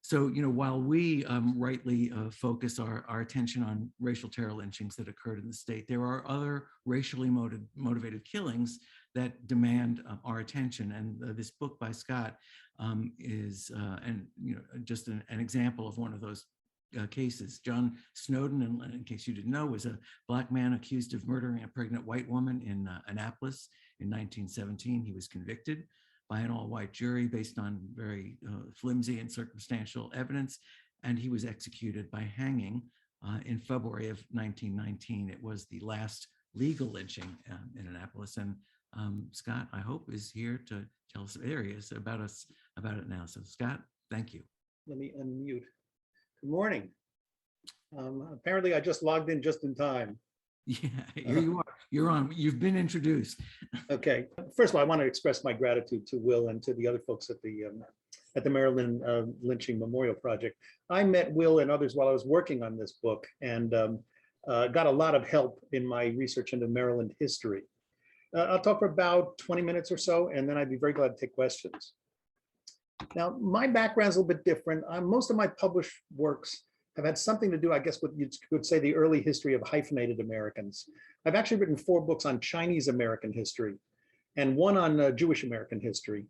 So, while we rightly focus our attention on racial terror lynchings that occurred in the state, there are other racially motivated killings that demand our attention. And this book by Scott is, just an example of one of those cases. John Snowden, in case you didn't know, was a Black man accused of murdering a pregnant white woman in Annapolis in 1917. He was convicted by an all-white jury based on very flimsy and circumstantial evidence, and he was executed by hanging in February of 1919. It was the last legal lynching in Annapolis, and Scott, I hope, is here to tell us areas about it now. So Scott, thank you. Let me unmute. Good morning. Apparently I just logged in just in time. Yeah, here you are. You're on. You've been introduced. Okay. First of all, I want to express my gratitude to Will and to the other folks at the Maryland Lynching Memorial Project. I met Will and others while I was working on this book, and got a lot of help in my research into Maryland history. I'll talk for about 20 minutes or so, and then I'd be very glad to take questions. Now, my background is a little bit different. Most of my published works have had something to do, I guess, with you could say the early history of hyphenated Americans. I've actually written 4 books on Chinese American history and one on Jewish American history.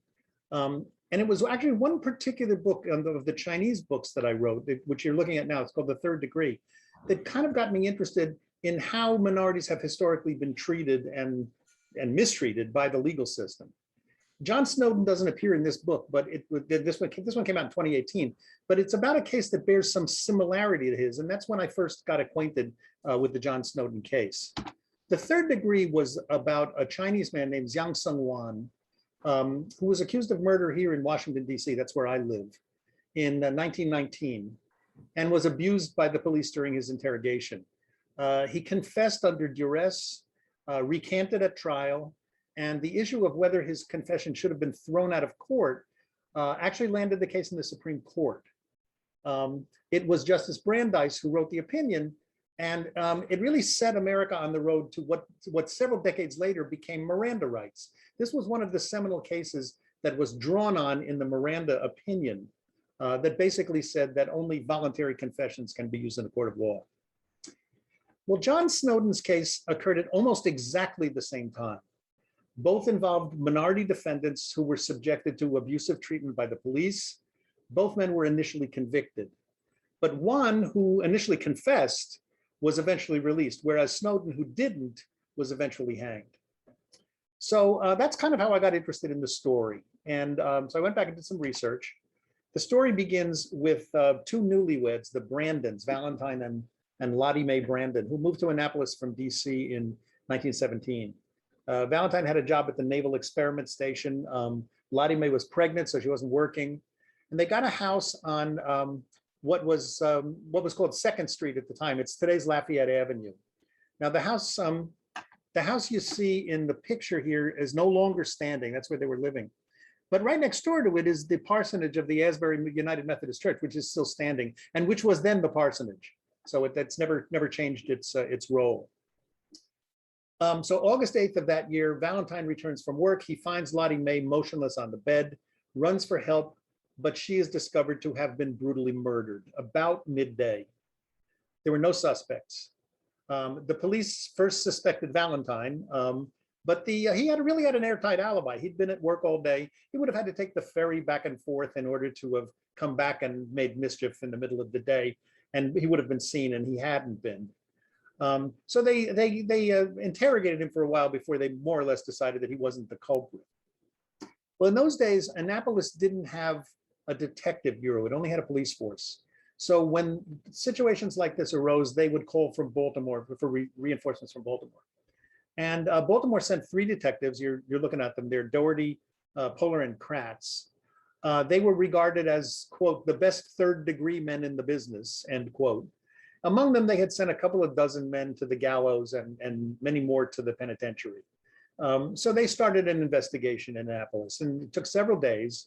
And it was actually one particular book of the Chinese books that I wrote, which you're looking at now, it's called The Third Degree, that kind of got me interested in how minorities have historically been treated and mistreated by the legal system. John Snowden doesn't appear in this book, but this one came out in 2018. But it's about a case that bears some similarity to his, and that's when I first got acquainted with the John Snowden case. The Third Degree was about a Chinese man named Jiang Sengwan, who was accused of murder here in Washington, D.C., that's where I live, in 1919, and was abused by the police during his interrogation. He confessed under duress, recanted at trial, and the issue of whether his confession should have been thrown out of court actually landed the case in the Supreme Court. It was Justice Brandeis who wrote the opinion, and it really set America on the road to what several decades later became Miranda Rights. This was one of the seminal cases that was drawn on in the Miranda opinion that basically said that only voluntary confessions can be used in a court of law. Well, John Snowden's case occurred at almost exactly the same time. Both involved minority defendants who were subjected to abusive treatment by the police. Both men were initially convicted, but one who initially confessed was eventually released, whereas Snowden, who didn't, was eventually hanged. So that's kind of how I got interested in the story. And so I went back and did some research. The story begins with 2 newlyweds, the Brandons, Valentine and Lottie Mae Brandon, who moved to Annapolis from DC in 1917. Valentine had a job at the Naval Experiment Station. Lottie Mae was pregnant, so she wasn't working. And they got a house on what was called 2nd Street at the time. It's today's Lafayette Avenue. Now the house you see in the picture here is no longer standing. That's where they were living. But right next door to it is the parsonage of the Asbury United Methodist Church, which is still standing, and which was then the parsonage. So that's never changed its role. So August 8th of that year, Valentine returns from work. He finds Lottie Mae motionless on the bed, runs for help, but she is discovered to have been brutally murdered about midday. There were no suspects. The police first suspected Valentine, but he really had an airtight alibi. He'd been at work all day. He would have had to take the ferry back and forth in order to have come back and made mischief in the middle of the day, and he would have been seen, and he hadn't been. So they interrogated him for a while before they more or less decided that he wasn't the culprit. Well, in those days, Annapolis didn't have a detective bureau. It only had a police force. So when situations like this arose, they would call from Baltimore for reinforcements from Baltimore. And Baltimore sent 3 detectives. You're looking at them. They're Doherty, Polar, and Kratz. They were regarded as, quote, the best 3rd degree men in the business, end quote. Among them, they had sent a couple of dozen men to the gallows and many more to the penitentiary. So they started an investigation in Annapolis, and it took several days.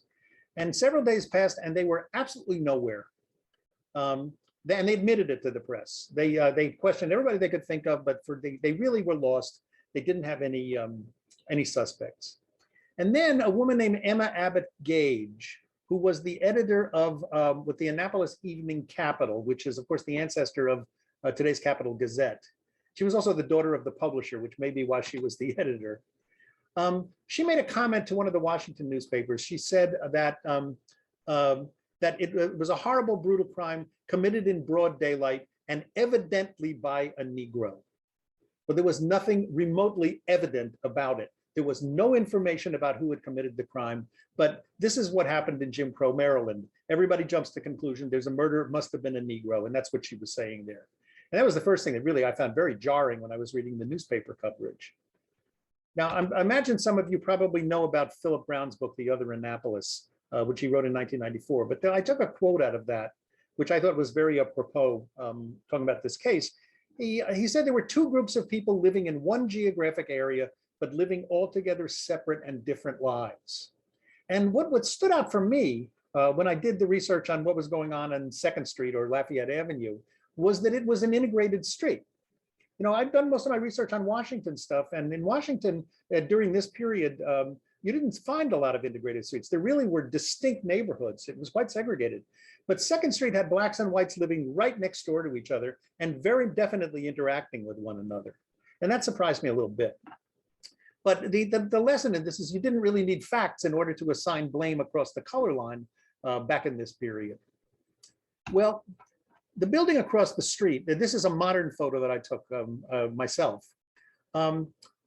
And several days passed, and they were absolutely nowhere. And they admitted it to the press. They questioned everybody they could think of, but they really were lost. They didn't have any suspects. And then a woman named Emma Abbott Gage, who was the editor of with the Annapolis Evening Capital, which is, of course, the ancestor of today's Capital Gazette. She was also the daughter of the publisher, which may be why she was the editor. She made a comment to one of the Washington newspapers. She said that that it was a horrible, brutal crime committed in broad daylight and evidently by a Negro. But there was nothing remotely evident about it. There was no information about who had committed the crime, but this is what happened in Jim Crow, Maryland. Everybody jumps to the conclusion there's a murder, it must have been a Negro, and that's what she was saying there. And that was the first thing that really I found very jarring when I was reading the newspaper coverage. Now, I imagine some of you probably know about Philip Brown's book, The Other Annapolis, which he wrote in 1994. But I took a quote out of that, which I thought was very apropos, talking about this case. He said there were two groups of people living in one geographic area, but living altogether separate and different lives. And what stood out for me when I did the research on what was going on 2nd Street or Lafayette Avenue was that it was an integrated street. You know, I've done most of my research on Washington stuff, and in Washington during this period, you didn't find a lot of integrated streets. There really were distinct neighborhoods. It was quite segregated. But 2nd Street had blacks and whites living right next door to each other and very definitely interacting with one another. And that surprised me a little bit. But the lesson in this is you didn't really need facts in order to assign blame across the color line back in this period. Well, the building across the street, this is a modern photo that I took myself.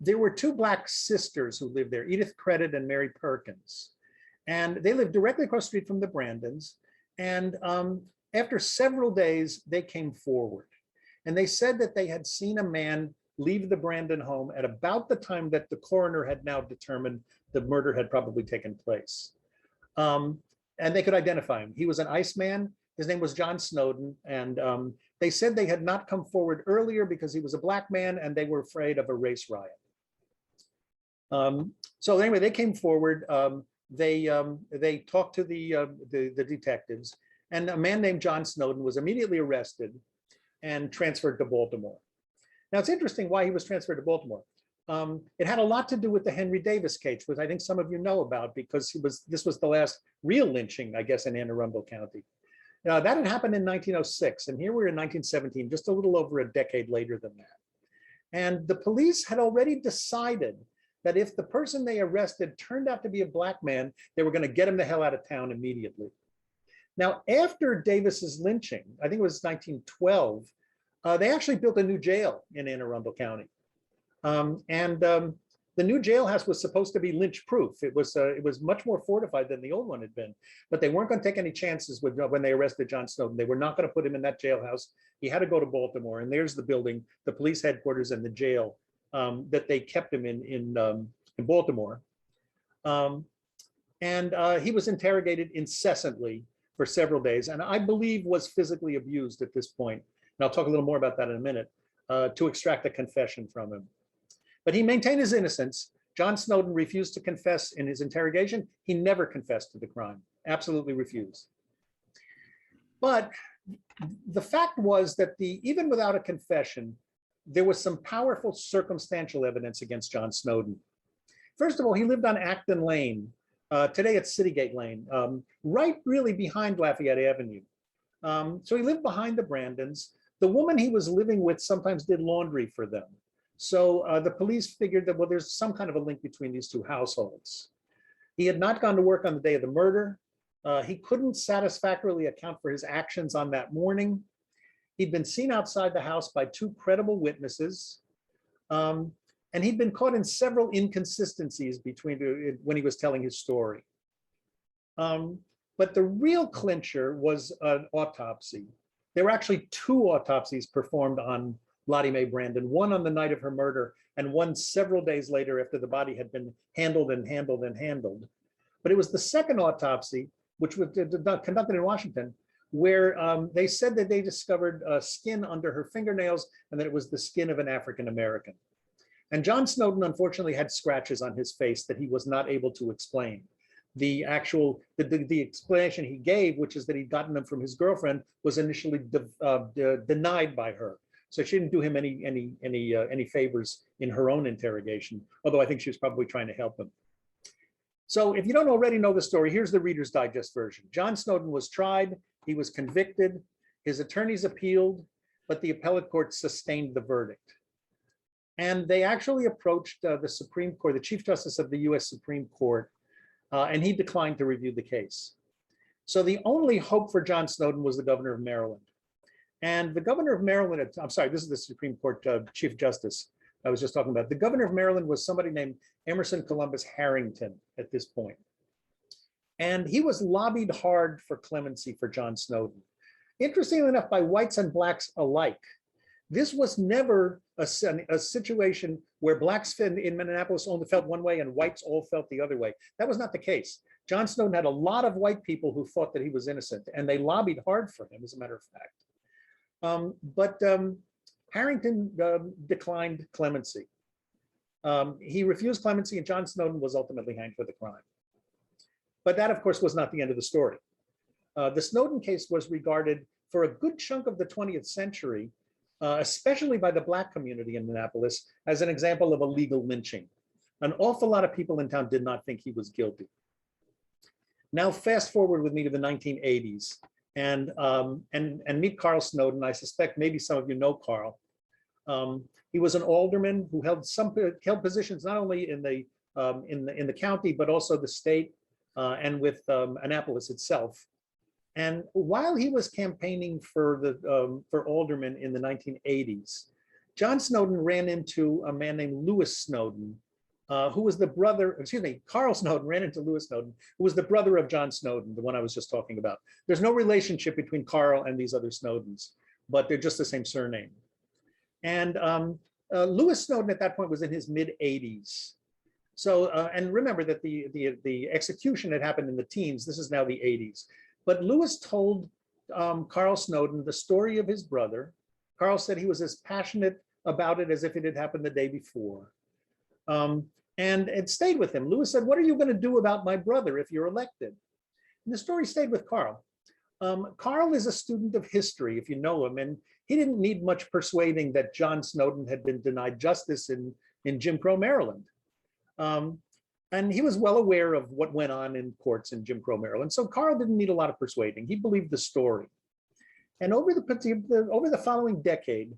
There were two black sisters who lived there, Edith Credit and Mary Perkins. And they lived directly across the street from the Brandons. And after several days, they came forward. And they said that they had seen a man leave the Brandon home at about the time that the coroner had now determined the murder had probably taken place. And they could identify him. He was an Iceman. His name was John Snowden. And they said they had not come forward earlier because he was a black man and they were afraid of a race riot. So anyway, they came forward. They talked to the detectives, and a man named John Snowden was immediately arrested and transferred to Baltimore. Now, it's interesting why he was transferred to Baltimore. It had a lot to do with the Henry Davis case, which I think some of you know about because this was the last real lynching, I guess, in Arundel County. Now, that had happened in 1906, and here we're in 1917, just a little over a decade later than that. And the police had already decided that if the person they arrested turned out to be a black man, they were going to get him the hell out of town immediately. Now, after Davis's lynching, I think it was 1912, they actually built a new jail in Anne Arundel County. The new jailhouse was supposed to be lynch-proof. It was much more fortified than the old one had been, but they weren't going to take any chances when they arrested John Snowden. They were not going to put him in that jailhouse. He had to go to Baltimore, and there's the building, the police headquarters and the jail that they kept him in Baltimore. He was interrogated incessantly for several days, and I believe was physically abused at this point. And I'll talk a little more about that in a minute, to extract a confession from him. But he maintained his innocence. John Snowden refused to confess in his interrogation. He never confessed to the crime, absolutely refused. But the fact was that even without a confession, there was some powerful circumstantial evidence against John Snowden. First of all, he lived on Acton Lane. Today it's Citygate Lane, right really behind Lafayette Avenue. So he lived behind the Brandons. The woman he was living with sometimes did laundry for them. So the police figured that, well, there's some kind of a link between these two households. He had not gone to work on the day of the murder. He couldn't satisfactorily account for his actions on that morning. He'd been seen outside the house by two credible witnesses. And he'd been caught in several inconsistencies when he was telling his story. But the real clincher was an autopsy. There were actually two autopsies performed on Lottie Mae Brandon, one on the night of her murder and one several days later after the body had been handled and handled and handled. But it was the second autopsy, which was conducted in Washington, where they said that they discovered skin under her fingernails and that it was the skin of an African American. And John Snowden, unfortunately, had scratches on his face that he was not able to explain. The explanation he gave, which is that he'd gotten them from his girlfriend, was initially denied by her. So she didn't do him any favors in her own interrogation, although I think she was probably trying to help him. So if you don't already know the story, here's the Reader's Digest version. John Snowden was tried, he was convicted, his attorneys appealed, but the appellate court sustained the verdict. And they actually approached the Supreme Court, the Chief Justice of the US Supreme Court, and he declined to review the case. So the only hope for John Snowden was the governor of Maryland. And the governor of Maryland, I'm sorry, this is the Supreme Court Chief Justice I was just talking about. The governor of Maryland was somebody named Emerson Columbus Harrington at this point. And he was lobbied hard for clemency for John Snowden. Interestingly enough, by whites and blacks alike. This was never a situation where blacks in Minneapolis only felt one way and whites all felt the other way. That was not the case. John Snowden had a lot of white people who thought that he was innocent, and they lobbied hard for him, as a matter of fact. But Harrington declined clemency. He refused clemency, and John Snowden was ultimately hanged for the crime. But that, of course, was not the end of the story. The Snowden case was regarded for a good chunk of the 20th century, especially by the Black community in Minneapolis, as an example of a legal lynching. An awful lot of people in town did not think he was guilty. Now, fast forward with me to the 1980s and meet Carl Snowden. I suspect maybe some of you know Carl. He was an alderman who held positions not only in the county, but also the state and with Annapolis itself. And while he was campaigning for alderman in the 1980s, John Snowden ran into a man named Lewis Snowden, who was the brother, Carl Snowden ran into Lewis Snowden, who was the brother of John Snowden, the one I was just talking about. There's no relationship between Carl and these other Snowdens, but they're just the same surname. And Lewis Snowden at that point was in his mid-80s. So, and remember that the execution had happened in the teens. This is now the 80s. But Lewis told Carl Snowden the story of his brother. Carl said he was as passionate about it as if it had happened the day before. And it stayed with him. Lewis said, "What are you going to do about my brother if you're elected?" And the story stayed with Carl. Carl is a student of history, if you know him, and he didn't need much persuading that John Snowden had been denied justice in Jim Crow, Maryland. And he was well aware of what went on in courts in Jim Crow, Maryland. So Carl didn't need a lot of persuading. He believed the story. And over the following decade,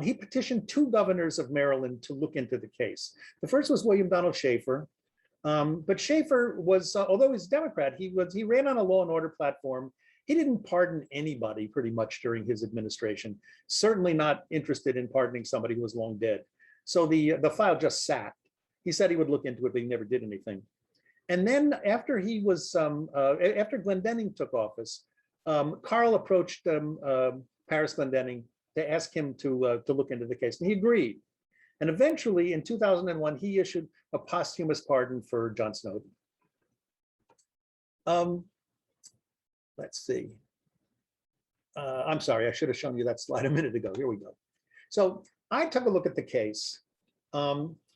he petitioned 2 governors of Maryland to look into the case. The first was William Donald Schaefer. But Schaefer was, although he's a Democrat, he ran on a law and order platform. He didn't pardon anybody pretty much during his administration, certainly not interested in pardoning somebody who was long dead. So the file just sat. He said he would look into it, but he never did anything. And then after after Glendenning took office, Carl approached Paris Glendenning to ask him to look into the case, and he agreed. And eventually, in 2001, he issued a posthumous pardon for John Snowden. Let's see. I'm sorry, I should have shown you that slide a minute ago. Here we go. So I took a look at the case.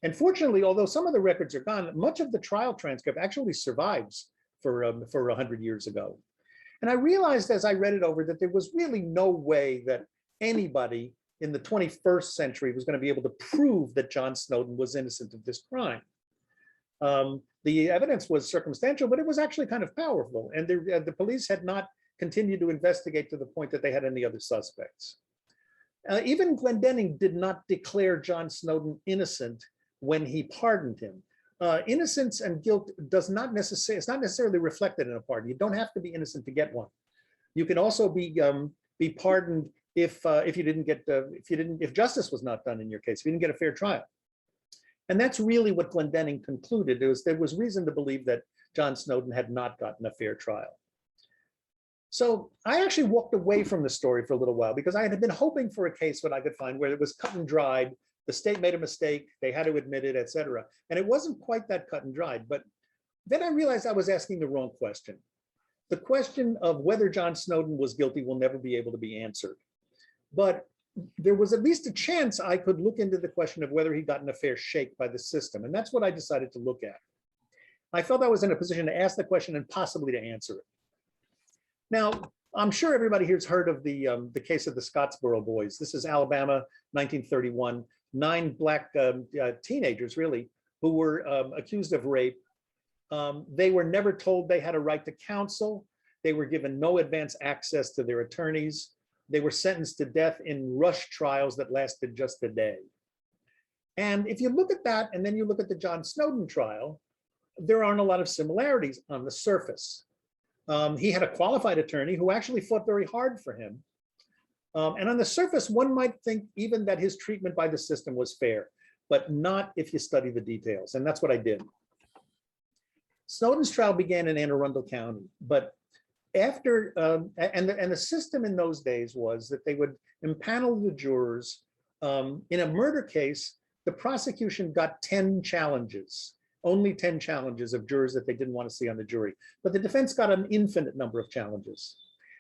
And fortunately, although some of the records are gone, much of the trial transcript actually survives for 100 years ago. And I realized as I read it over that there was really no way that anybody in the 21st century was going to be able to prove that John Snowden was innocent of this crime. The evidence was circumstantial, but it was actually kind of powerful. And the police had not continued to investigate to the point that they had any other suspects. Even Glendenning did not declare John Snowden innocent when he pardoned him. Innocence and guilt it's not necessarily reflected in a pardon. You don't have to be innocent to get one. You can also be pardoned if justice was not done in your case, if you didn't get a fair trial. And that's really what Glendenning concluded. There was reason to believe that John Snowden had not gotten a fair trial. So I actually walked away from the story for a little while because I had been hoping for a case that I could find where it was cut and dried. The state made a mistake, they had to admit it, et cetera. And it wasn't quite that cut and dried, but then I realized I was asking the wrong question. The question of whether John Snowden was guilty will never be able to be answered. But there was at least a chance I could look into the question of whether he'd gotten a fair shake by the system. And that's what I decided to look at. I felt I was in a position to ask the question and possibly to answer it. Now, I'm sure everybody here's heard of the case of the Scottsboro Boys. This is Alabama, 1931. 9 black teenagers, really, who were accused of rape. They were never told they had a right to counsel. They were given no advance access to their attorneys. They were sentenced to death in rush trials that lasted just a day. And if you look at that, and then you look at the John Snowden trial, there aren't a lot of similarities on the surface. He had a qualified attorney who actually fought very hard for him. And on the surface, one might think even that his treatment by the system was fair, but not if you study the details. And that's what I did. Snowden's trial began in Arundel County, but after, and the system in those days was that they would impanel the jurors. In a murder case, the prosecution got 10 challenges, only 10 challenges of jurors that they didn't want to see on the jury, but the defense got an infinite number of challenges.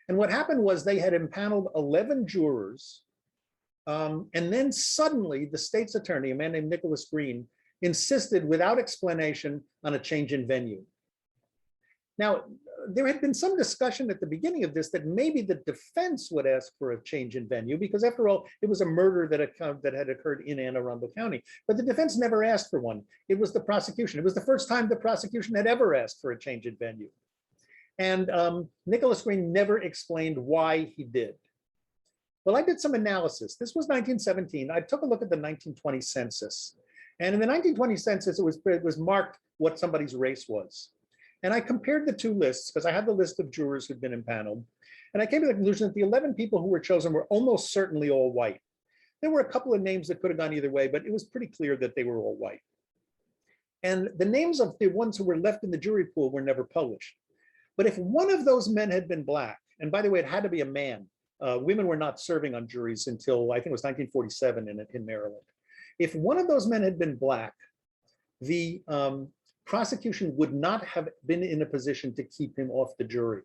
And what happened was they had impaneled 11 jurors, and then suddenly the state's attorney, a man named Nicholas Green, insisted without explanation on a change in venue. Now, there had been some discussion at the beginning of this that maybe the defense would ask for a change in venue, because after all, it was a murder that had occurred in Anne Arundel County. But the defense never asked for one. It was the prosecution. It was the first time the prosecution had ever asked for a change in venue. And Nicholas Green never explained why he did. Well, I did some analysis. This was 1917. I took a look at the 1920 census. And in the 1920 census, it was marked what somebody's race was. And I compared the two lists because I had the list of jurors who'd been impaneled. And I came to the conclusion that the 11 people who were chosen were almost certainly all white. There were a couple of names that could have gone either way, but it was pretty clear that they were all white. And the names of the ones who were left in the jury pool were never published. But if one of those men had been Black, and by the way, it had to be a man, women were not serving on juries until I think it was 1947 in Maryland. If one of those men had been Black, the prosecution would not have been in a position to keep him off the jury.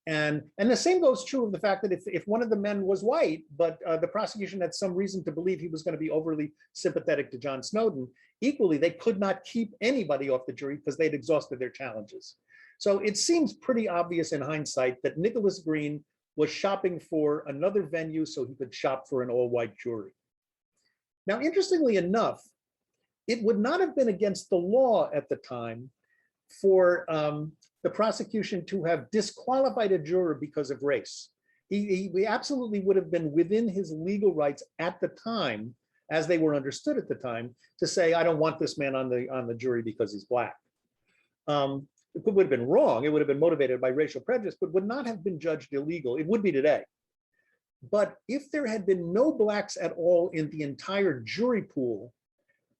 And the same goes true of the fact that if one of the men was white, but the prosecution had some reason to believe he was going to be overly sympathetic to John Snowden, equally, they could not keep anybody off the jury because they'd exhausted their challenges. So it seems pretty obvious in hindsight that Nicholas Green was shopping for another venue so he could shop for an all-white jury. Now, interestingly enough, it would not have been against the law at the time for the prosecution to have disqualified a juror because of race. He absolutely would have been within his legal rights at the time, as they were understood at the time, to say, I don't want this man on the jury because he's Black. It would have been wrong. It would have been motivated by racial prejudice, but would not have been judged illegal. It would be today. But if there had been no Blacks at all in the entire jury pool,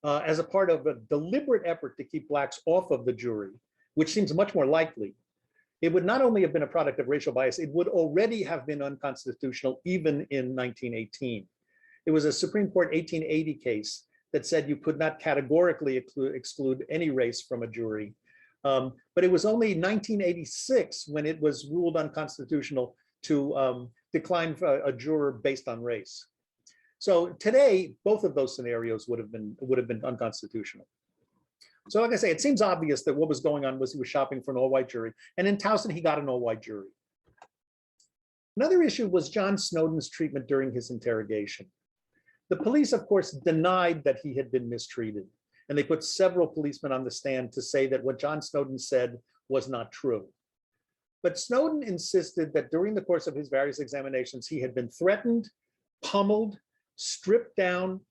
as a part of a deliberate effort to keep Blacks off of the jury, which seems much more likely, it would not only have been a product of racial bias, it would already have been unconstitutional even in 1918. It was a Supreme Court 1880 case that said you could not categorically exclude any race from a jury. But it was only 1986 when it was ruled unconstitutional to decline a juror based on race. So today, both of those scenarios would have been unconstitutional. So like I say, it seems obvious that what was going on was he was shopping for an all-white jury. And in Towson, he got an all-white jury. Another issue was John Snowden's treatment during his interrogation. The police, of course, denied that he had been mistreated. And they put several policemen on the stand to say that what John Snowden said was not true. But Snowden insisted that during the course of his various examinations, he had been threatened, pummeled, stripped down,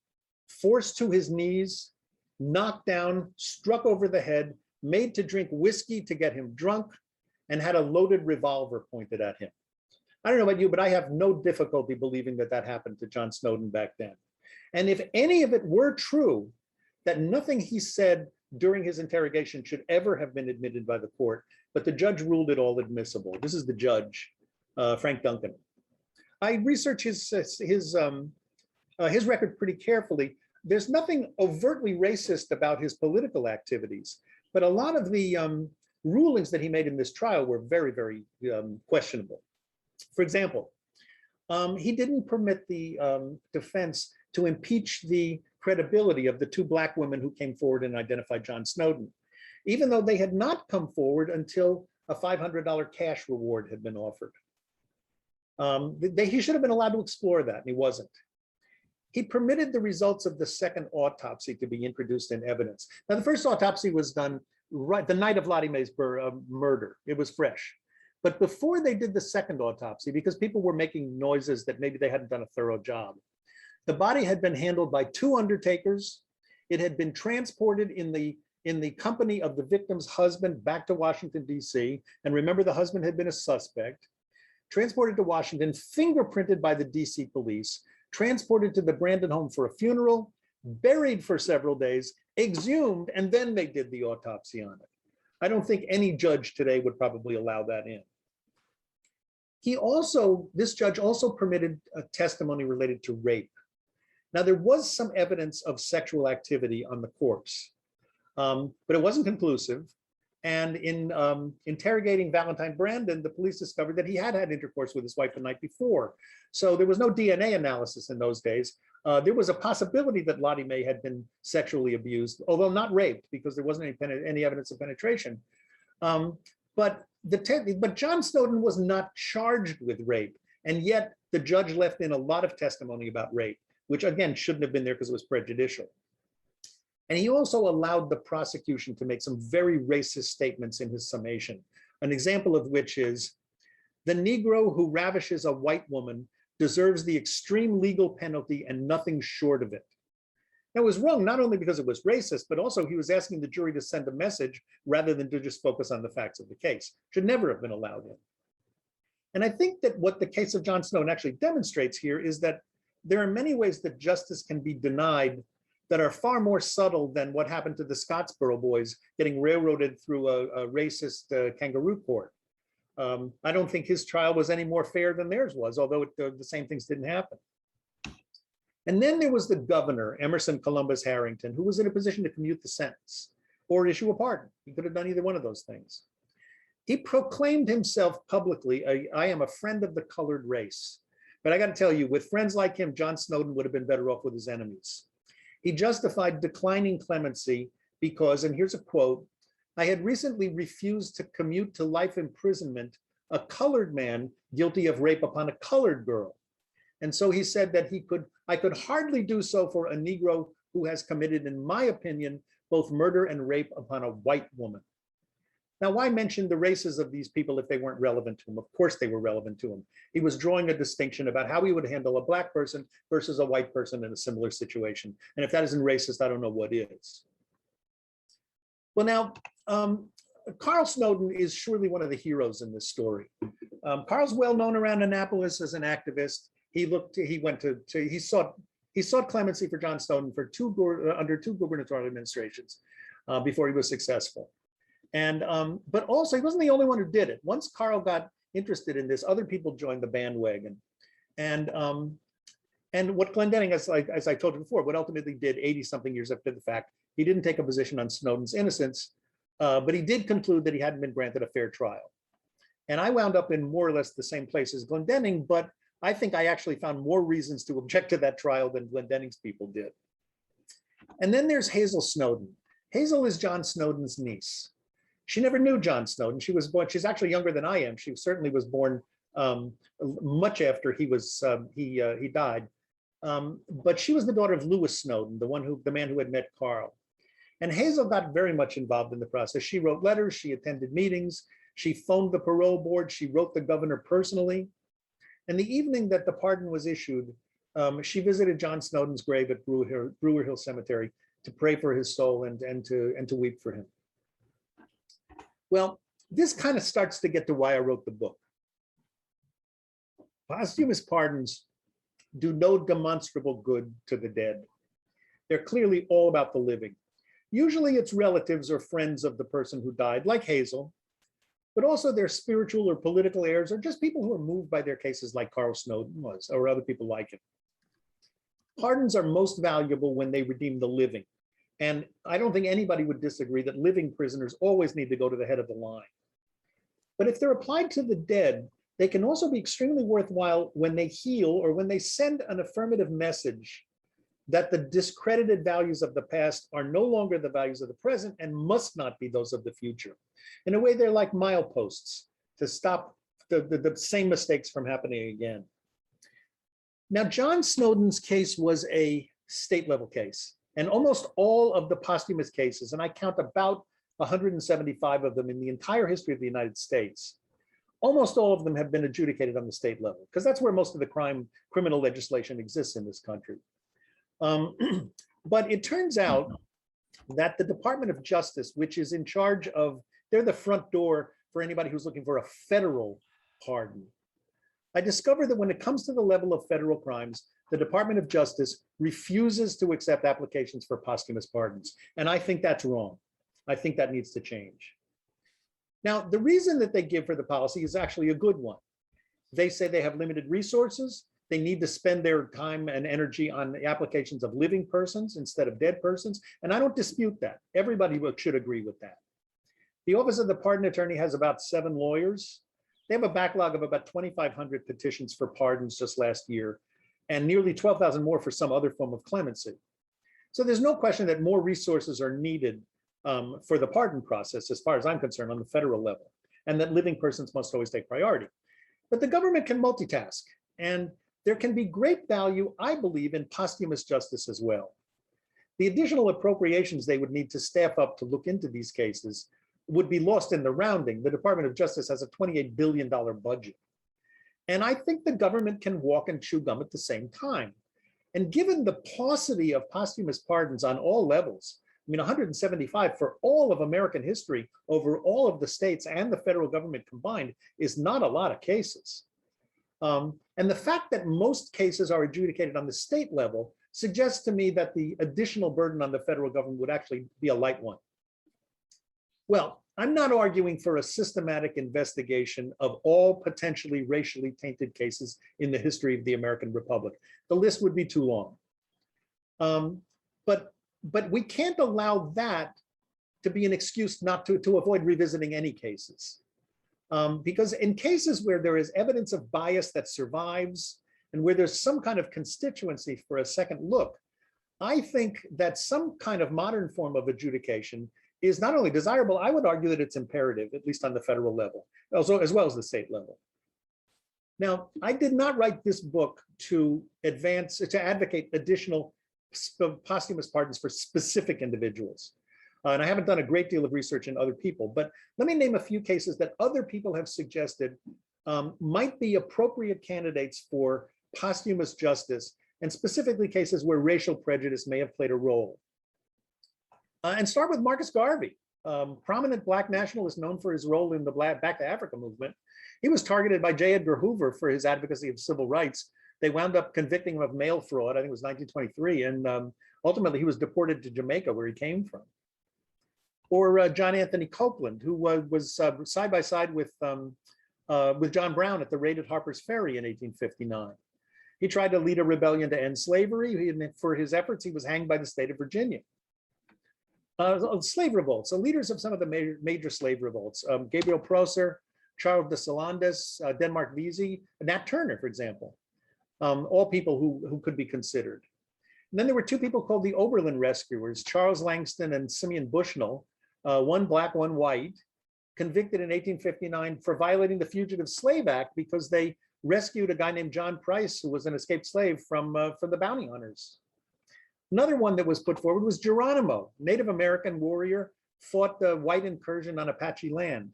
forced to his knees, knocked down, struck over the head, made to drink whiskey to get him drunk, and had a loaded revolver pointed at him. I don't know about you, but I have no difficulty believing that that happened to John Snowden back then. And if any of it were true, that nothing he said during his interrogation should ever have been admitted by the court, but the judge ruled it all admissible. This is the judge, Frank Duncan. I researched his record pretty carefully. There's nothing overtly racist about his political activities, but a lot of the rulings that he made in this trial were very, very questionable. For example, he didn't permit the defense to impeach the credibility of the two Black women who came forward and identified John Snowden, even though they had not come forward until a $500 cash reward had been offered. He should have been allowed to explore that, and he wasn't. He permitted the results of the second autopsy to be introduced in evidence. Now, the first autopsy was done right the night of Lottie Mae's murder. It was fresh. But before they did the second autopsy, because people were making noises that maybe they hadn't done a thorough job, the body had been handled by 2 undertakers. It had been transported in the company of the victim's husband back to Washington, D.C. And remember, the husband had been a suspect. Transported to Washington, fingerprinted by the D.C. police, transported to the Brandon home for a funeral, buried for several days, exhumed, and then they did the autopsy on it. I don't think any judge today would probably allow that in. This judge also permitted a testimony related to rape. Now, there was some evidence of sexual activity on the corpse, but it wasn't conclusive. And in interrogating Valentine Brandon, the police discovered that he had had intercourse with his wife the night before. So there was no DNA analysis in those days. There was a possibility that Lottie Mae had been sexually abused, although not raped, because there wasn't any evidence of penetration. But John Snowden was not charged with rape, and yet the judge left in a lot of testimony about rape, which again shouldn't have been there because it was prejudicial. And he also allowed the prosecution to make some very racist statements in his summation, an example of which is, the Negro who ravishes a white woman deserves the extreme legal penalty and nothing short of it. That was wrong, not only because it was racist, but also he was asking the jury to send a message rather than to just focus on the facts of the case. Should never have been allowed in. And I think that what the case of John Snowden actually demonstrates here is that there are many ways that justice can be denied that are far more subtle than what happened to the Scottsboro Boys getting railroaded through a racist kangaroo court. I don't think his trial was any more fair than theirs was, although the same things didn't happen. And then there was the governor, Emerson Columbus Harrington, who was in a position to commute the sentence or issue a pardon. He could have done either one of those things. He proclaimed himself publicly, I am a friend of the colored race. But I got to tell you, with friends like him, John Snowden would have been better off with his enemies. He justified declining clemency because, and here's a quote, I had recently refused to commute to life imprisonment a colored man guilty of rape upon a colored girl. And so he said that I could hardly do so for a Negro who has committed, in my opinion, both murder and rape upon a white woman. Now, why mention the races of these people if they weren't relevant to him? Of course they were relevant to him. He was drawing a distinction about how he would handle a black person versus a white person in a similar situation. And if that isn't racist, I don't know what is. Well, now, Carl Snowden is surely one of the heroes in this story. Carl's well known around Annapolis as an activist. He sought clemency for John Snowden for under two gubernatorial administrations before he was successful. And but also he wasn't the only one who did it. Once Carl got interested in this, other people joined the bandwagon. And what Glendenning, as I told you before, what ultimately did 80-something years after the fact, he didn't take a position on Snowden's innocence, but he did conclude that he hadn't been granted a fair trial. And I wound up in more or less the same place as Glendenning, but I think I actually found more reasons to object to that trial than Glendenning's people did. And then there's Hazel Snowden. Hazel is John Snowden's niece. She never knew John Snowden. She was born, she's actually younger than I am. She certainly was born much after he died. But she was the daughter of Lewis Snowden, the man who had met Carl. And Hazel got very much involved in the process. She wrote letters, she attended meetings, she phoned the parole board, she wrote the governor personally. And the evening that the pardon was issued, she visited John Snowden's grave at Brewer Hill Cemetery to pray for his soul and to weep for him. Well, this kind of starts to get to why I wrote the book. Posthumous pardons do no demonstrable good to the dead. They're clearly all about the living. Usually it's relatives or friends of the person who died, like Hazel, but also their spiritual or political heirs, or just people who are moved by their cases like Carl Snowden was, or other people like him. Pardons are most valuable when they redeem the living. And I don't think anybody would disagree that living prisoners always need to go to the head of the line. But if they're applied to the dead, they can also be extremely worthwhile when they heal or when they send an affirmative message that the discredited values of the past are no longer the values of the present and must not be those of the future. In a way, they're like mileposts to stop the same mistakes from happening again. Now, John Snowden's case was a state level case. And almost all of the posthumous cases, and I count about 175 of them in the entire history of the United States, almost all of them have been adjudicated on the state level, because that's where most of the criminal legislation exists in this country. But it turns out that the Department of Justice, which is in charge of, they're the front door for anybody who's looking for a federal pardon. I discovered that when it comes to the level of federal crimes, the Department of Justice refuses to accept applications for posthumous pardons. And I think that's wrong. I think that needs to change. Now, the reason that they give for the policy is actually a good one. They say they have limited resources. They need to spend their time and energy on the applications of living persons instead of dead persons. And I don't dispute that. Everybody should agree with that. The Office of the Pardon Attorney has about 7 lawyers. They have a backlog of about 2,500 petitions for pardons just last year, and nearly 12,000 more for some other form of clemency. So there's no question that more resources are needed for the pardon process, as far as I'm concerned, on the federal level, and that living persons must always take priority. But the government can multitask, and there can be great value, I believe, in posthumous justice as well. The additional appropriations they would need to staff up to look into these cases would be lost in the rounding. The Department of Justice has a $28 billion budget. And I think the government can walk and chew gum at the same time. And given the paucity of posthumous pardons on all levels, I mean, 175 for all of American history over all of the states and the federal government combined is not a lot of cases. And the fact that most cases are adjudicated on the state level suggests to me that the additional burden on the federal government would actually be a light one. Well, I'm not arguing for a systematic investigation of all potentially racially tainted cases in the history of the American Republic. The list would be too long. But we can't allow that to be an excuse not to avoid revisiting any cases. Because in cases where there is evidence of bias that survives and where there's some kind of constituency for a second look, I think that some kind of modern form of adjudication is not only desirable, I would argue that it's imperative, at least on the federal level, also, as well as the state level. Now, I did not write this book to advocate additional posthumous pardons for specific individuals. And I haven't done a great deal of research in other people, but let me name a few cases that other people have suggested might be appropriate candidates for posthumous justice, and specifically cases where racial prejudice may have played a role. And start with Marcus Garvey, prominent Black nationalist known for his role in the Back to Africa movement. He was targeted by J. Edgar Hoover for his advocacy of civil rights. They wound up convicting him of mail fraud, I think it was 1923, and ultimately he was deported to Jamaica, where he came from. Or John Anthony Copeland, who was side by side with John Brown at the raid at Harper's Ferry in 1859. He tried to lead a rebellion to end slavery. For his efforts, he was hanged by the state of Virginia. Slave revolts, the leaders of some of the major slave revolts, Gabriel Prosser, Charles de Solandes, Denmark Vesey, Nat Turner, for example, all people who could be considered. And then there were 2 people called the Oberlin Rescuers, Charles Langston and Simeon Bushnell, one black, one white, convicted in 1859 for violating the Fugitive Slave Act because they rescued a guy named John Price, who was an escaped slave from the bounty hunters. Another one that was put forward was Geronimo, Native American warrior, fought the white incursion on Apache land.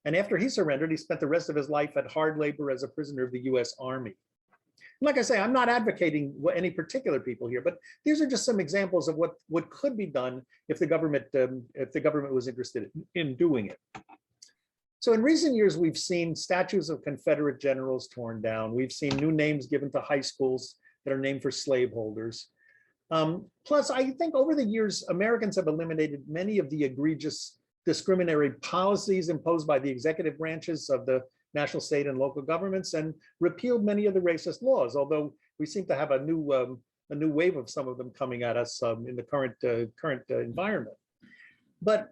And after he surrendered, he spent the rest of his life at hard labor as a prisoner of the US Army. Like I say, I'm not advocating any particular people here, but these are just some examples of what could be done if the government was interested in doing it. So in recent years, we've seen statues of Confederate generals torn down. We've seen new names given to high schools that are named for slaveholders. Plus, I think over the years, Americans have eliminated many of the egregious discriminatory policies imposed by the executive branches of the national, state, and local governments, and repealed many of the racist laws, although we seem to have a new wave of some of them coming at us in the current environment. But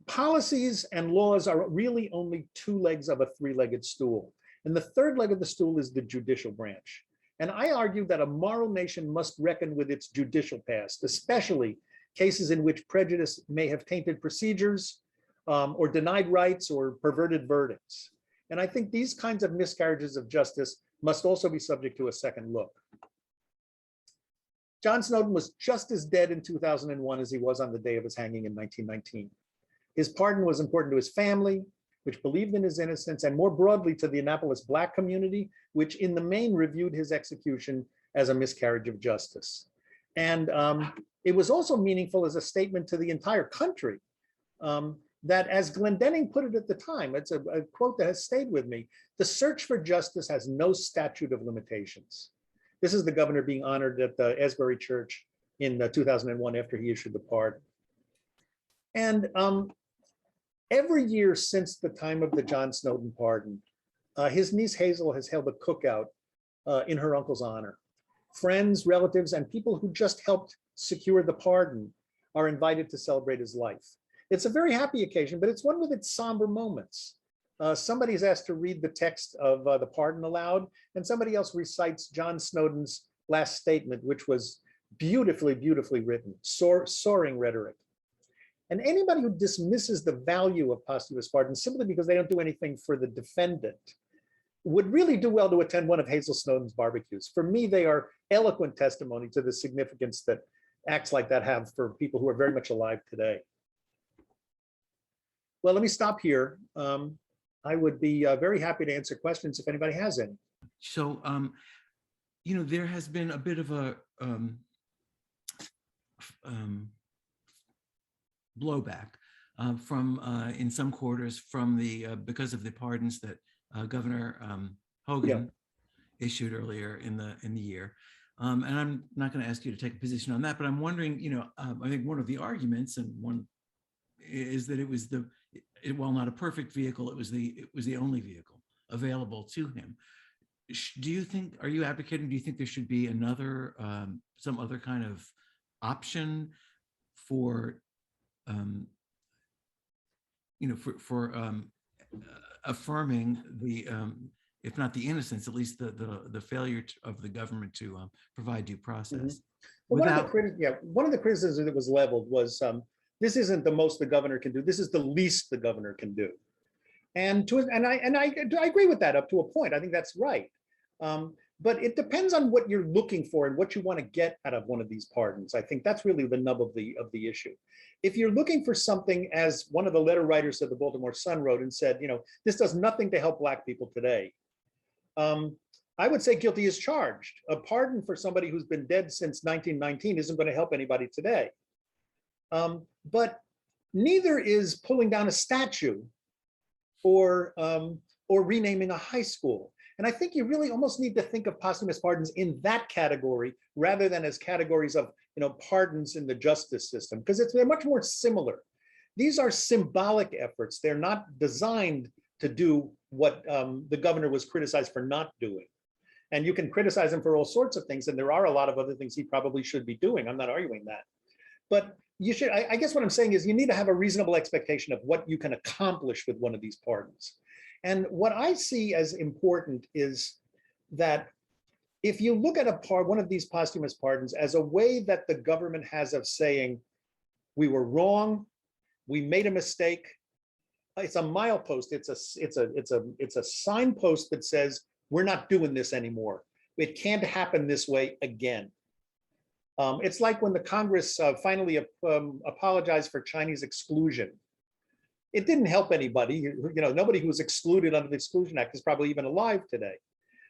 policies and laws are really only 2 legs of a 3-legged stool. And the 3rd leg of the stool is the judicial branch. And I argue that a moral nation must reckon with its judicial past, especially cases in which prejudice may have tainted procedures or denied rights or perverted verdicts. And I think these kinds of miscarriages of justice must also be subject to a second look. John Snowden was just as dead in 2001 as he was on the day of his hanging in 1919. His pardon was important to his family, which believed in his innocence, and more broadly to the Annapolis Black community, which in the main reviewed his execution as a miscarriage of justice. And it was also meaningful as a statement to the entire country that, as Glendenning put it at the time, it's a quote that has stayed with me, the search for justice has no statute of limitations. This is the governor being honored at the Asbury Church in 2001 after he issued the pardon. And every year since the time of the John Snowden pardon, his niece Hazel has held a cookout in her uncle's honor. Friends, relatives, and people who just helped secure the pardon are invited to celebrate his life. It's a very happy occasion, but it's one with its somber moments. Somebody is asked to read the text of the pardon aloud, and somebody else recites John Snowden's last statement, which was beautifully, beautifully written, soaring rhetoric. And anybody who dismisses the value of posthumous pardon simply because they don't do anything for the defendant would really do well to attend one of Hazel Snowden's barbecues. For me, they are eloquent testimony to the significance that acts like that have for people who are very much alive today. Well, let me stop here. I would be very happy to answer questions if anybody has any. So, you know, there has been a bit of a blowback from in some quarters from the because of the pardons that Governor Hogan issued earlier in the year. And I'm not going to ask you to take a position on that, but I'm wondering, you know, I think one of the arguments, and one is that it was while not a perfect vehicle, it was the only vehicle available to him. Do you think, are you advocating, do you think there should be another, some other kind of option for, you know, for affirming the, if not the innocence, at least the failure of the government to provide due process? Mm-hmm. Well, one of the criticisms that was leveled was, this isn't the most the governor can do. This is the least the governor can do. And I agree with that up to a point. I think that's right. But it depends on what you're looking for and what you want to get out of one of these pardons. I think that's really the nub of the issue. If you're looking for something, as one of the letter writers of the Baltimore Sun wrote and said, you know, this does nothing to help Black people today, I would say guilty as charged. A pardon for somebody who's been dead since 1919 isn't going to help anybody today. But neither is pulling down a statue or renaming a high school. And I think you really almost need to think of posthumous pardons in that category rather than as categories of, you know, pardons in the justice system, because they're much more similar. These are symbolic efforts. They're not designed to do what the governor was criticized for not doing. And you can criticize him for all sorts of things, and there are a lot of other things he probably should be doing. I'm not arguing that. But you should, I guess what I'm saying is you need to have a reasonable expectation of what you can accomplish with one of these pardons. And what I see as important is that if you look at one of these posthumous pardons as a way that the government has of saying, we were wrong, we made a mistake, it's a milepost, it's a signpost that says, we're not doing this anymore. It can't happen this way again. It's like when the Congress finally apologized for Chinese exclusion. It didn't help anybody. You know, nobody who was excluded under the Exclusion Act is probably even alive today.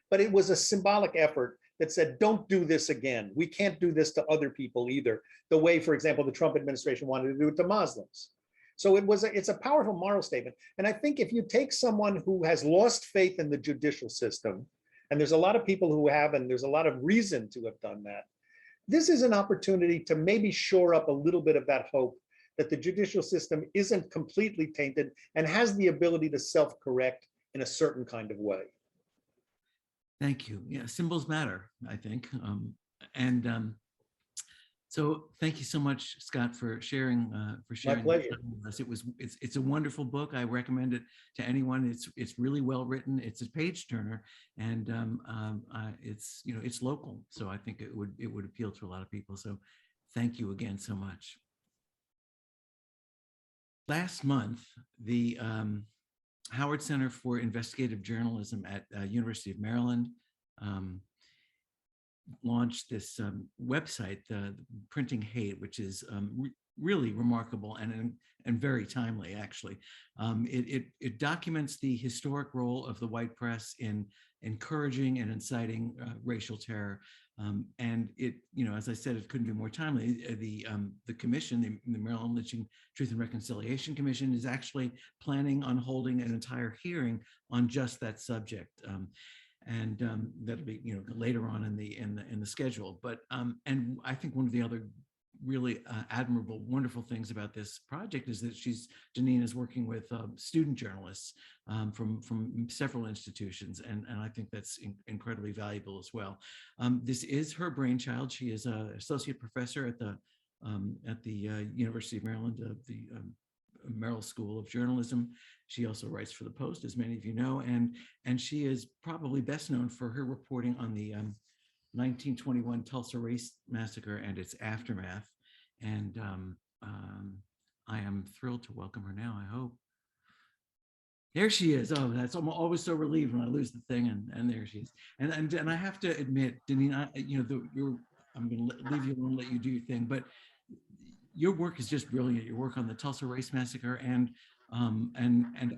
But it was a symbolic effort that said, don't do this again. We can't do this to other people either, the way, for example, the Trump administration wanted to do it to Muslims. So it's a powerful moral statement. And I think if you take someone who has lost faith in the judicial system, and there's a lot of people who have, and there's a lot of reason to have done that, this is an opportunity to maybe shore up a little bit of that hope that the judicial system isn't completely tainted and has the ability to self-correct in a certain kind of way. Thank you. Yeah, symbols matter, I think. So thank you so much, Scott, for sharing. My pleasure. With us. It's a wonderful book. I recommend it to anyone. It's really well written. It's a page turner, and it's, you know, it's local. So I think it would appeal to a lot of people. So thank you again so much. Last month, the Howard Center for Investigative Journalism at University of Maryland launched this website, the Printing Hate, which is really remarkable and very timely, actually. It documents the historic role of the white press in encouraging and inciting racial terror. And it, as I said, it couldn't be more timely. The commission, the Maryland Lynching Truth and Reconciliation Commission, is actually planning on holding an entire hearing on just that subject. And that'll be later on in the schedule. But and I think one of the other really admirable, wonderful things about this project is that DeNeen is working with student journalists from several institutions, and I think that's incredibly valuable as well. This is her brainchild. She is an associate professor at the University of Maryland, the Merrill School of Journalism. She also writes for the Post, as many of you know, and she is probably best known for her reporting on the 1921 Tulsa Race Massacre and its aftermath. And I am thrilled to welcome her now, I hope. There she is. Oh, I'm always so relieved when I lose the thing, and there she is. And I have to admit, DeNeen, I'm going to leave you alone, let you do your thing, but your work is just brilliant. Your work on the Tulsa Race Massacre and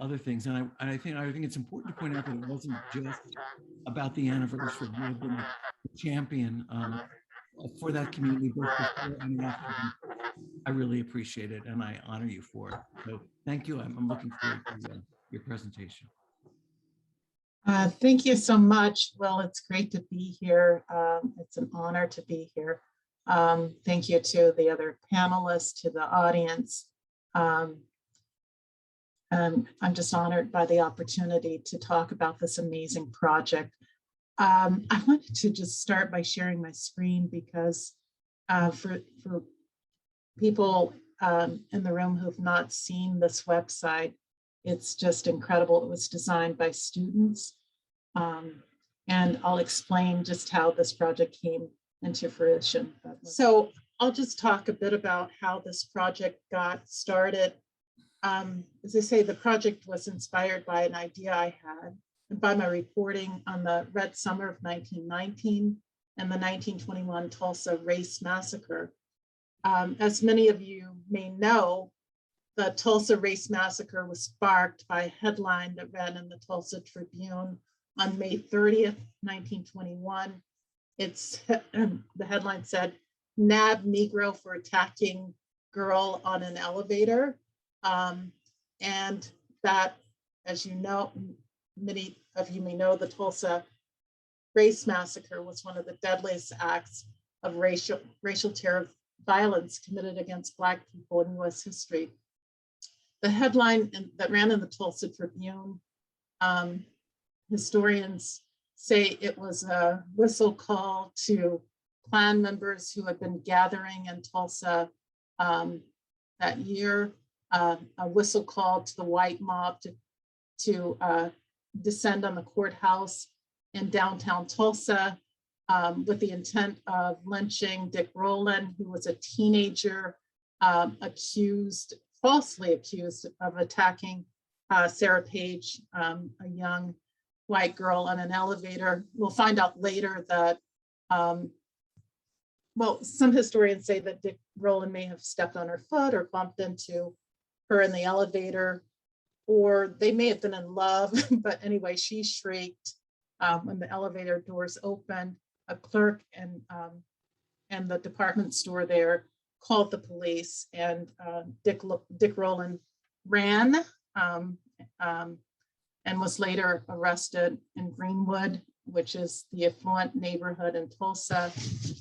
other things. And I think it's important to point out that it wasn't just about the anniversary. You have been a champion for that community, both before and after. I really appreciate it, and I honor you for it. So thank you. I'm looking forward to your presentation. Thank you so much. Well, it's great to be here. It's an honor to be here. Thank you to the other panelists, to the audience. I'm just honored by the opportunity to talk about this amazing project. I wanted to just start by sharing my screen because for people in the room who've not seen this website, it's just incredible. It was designed by students. And I'll explain just how this project came into fruition. So I'll just talk a bit about how this project got started. As I say, the project was inspired by an idea I had and by my reporting on the Red Summer of 1919 and the 1921 Tulsa Race Massacre. As many of you may know, the Tulsa Race Massacre was sparked by a headline that ran in the Tulsa Tribune on May 30th, 1921. The headline said, "Nab Negro for attacking girl on an elevator." And that, as you know, many of you may know, the Tulsa Race Massacre was one of the deadliest acts of racial terror violence committed against Black people in US history. The headline that ran in the Tulsa Tribune, historians say it was a whistle call to Klan members who had been gathering in Tulsa that year, a whistle call to the white mob to descend on the courthouse in downtown Tulsa with the intent of lynching Dick Rowland, who was a teenager falsely accused of attacking Sarah Page, a young white girl on an elevator. We'll find out later that, well, some historians say that Dick Rowland may have stepped on her foot or bumped into her in the elevator, or they may have been in love, but anyway, she shrieked when the elevator doors opened. A clerk and the department store there called the police, and Dick Rowland ran and was later arrested in Greenwood, which is the affluent neighborhood in Tulsa,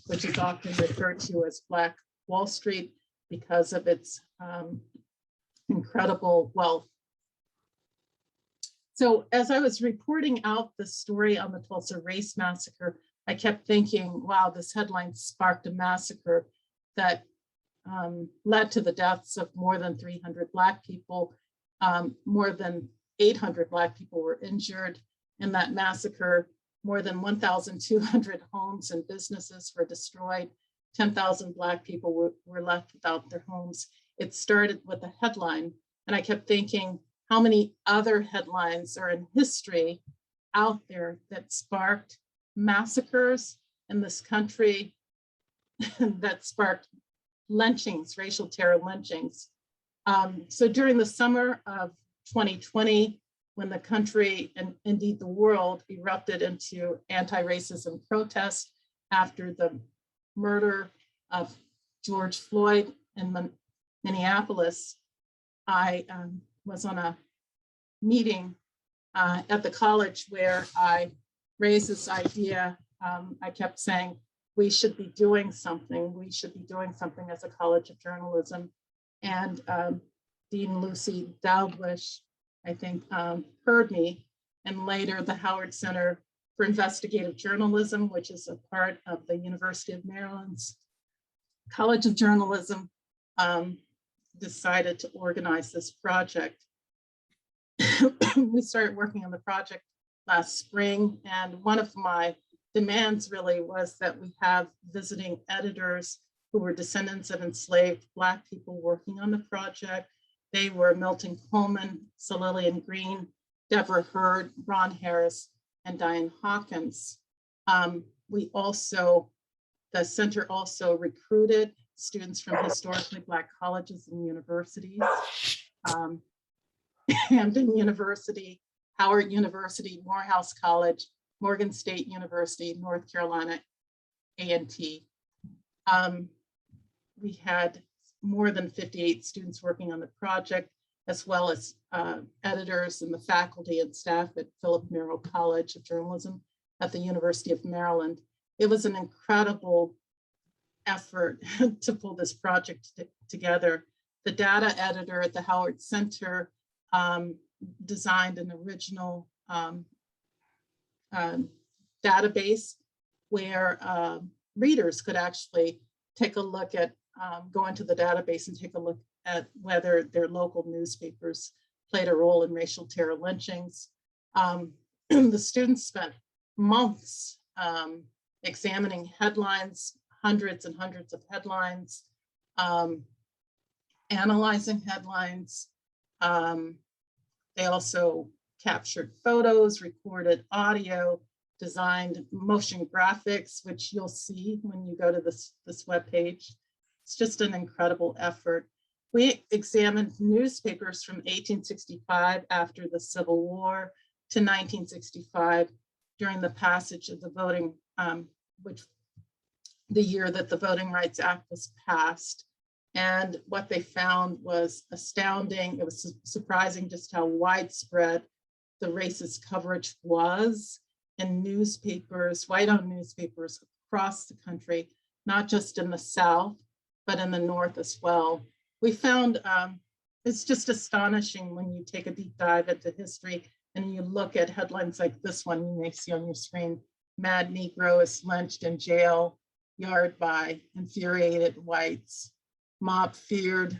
which is often referred to as Black Wall Street because of its incredible wealth. So as I was reporting out the story on the Tulsa Race Massacre, I kept thinking, wow, this headline sparked a massacre that led to the deaths of more than 300 Black people. More than 800 Black people were injured in that massacre. More than 1,200 homes and businesses were destroyed. 10,000 Black people were left without their homes. It started with a headline, and I kept thinking, how many other headlines are in history out there that sparked massacres in this country that sparked lynchings, racial terror lynchings. So during the summer of 2020, when the country and indeed the world erupted into anti-racism protests after the murder of George Floyd in Minneapolis, I was on a meeting at the college where I raised this idea. I kept saying, we should be doing something. We should be doing something as a College of Journalism. And Dean Lucy Dalglish, I think, heard me. And later the Howard Center for Investigative Journalism, which is a part of the University of Maryland's College of Journalism, decided to organize this project. We started working on the project last spring, and one of my demands really was that we have visiting editors who were descendants of enslaved Black people working on the project. They were Milton Coleman, Lillian Green, Deborah Hurd, Ron Harris, and Diane Hawkins. The center also recruited students from historically Black colleges and universities. Hampton University, Howard University, Morehouse College, Morgan State University, North Carolina A&T. We had more than 58 students working on the project, as well as editors and the faculty and staff at Philip Merrill College of Journalism at the University of Maryland. It was an incredible effort to pull this project together. The data editor at the Howard Center designed an original database where readers could actually take a look at, go into the database and take a look at whether their local newspapers played a role in racial terror lynchings. The students spent months examining headlines, hundreds and hundreds of headlines, analyzing headlines. They also captured photos, recorded audio, designed motion graphics, which you'll see when you go to this webpage. It's just an incredible effort. We examined newspapers from 1865 after the Civil War to 1965 during the passage of the voting, which the year that the Voting Rights Act was passed. And what they found was astounding. It was surprising just how widespread the racist coverage was in newspapers, white-owned newspapers across the country, not just in the South, but in the North as well. We found it's just astonishing when you take a deep dive into history and you look at headlines like this one you may see on your screen. Mad Negro is lynched in jail, yard by infuriated whites. Mob feared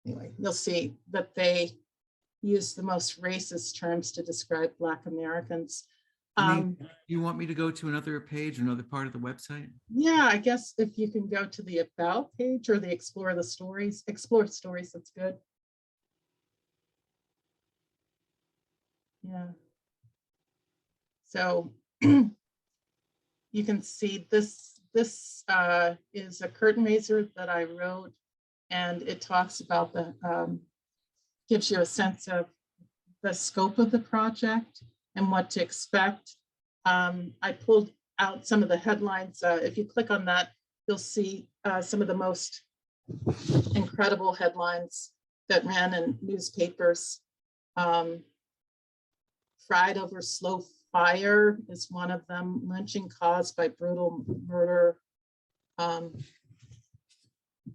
anyway, you'll see that they use the most racist terms to describe Black Americans. You want me to go to another page, another part of the website? Yeah, I guess if you can go to the About page or the Explore Stories, that's good. Yeah. So you can see this is a curtain raiser that I wrote, and it talks about gives you a sense of the scope of the project and what to expect. I pulled out some of the headlines. If you click on that, you'll see some of the most incredible headlines that ran in newspapers. Fried over slow fire is one of them. Lynching caused by brutal murder.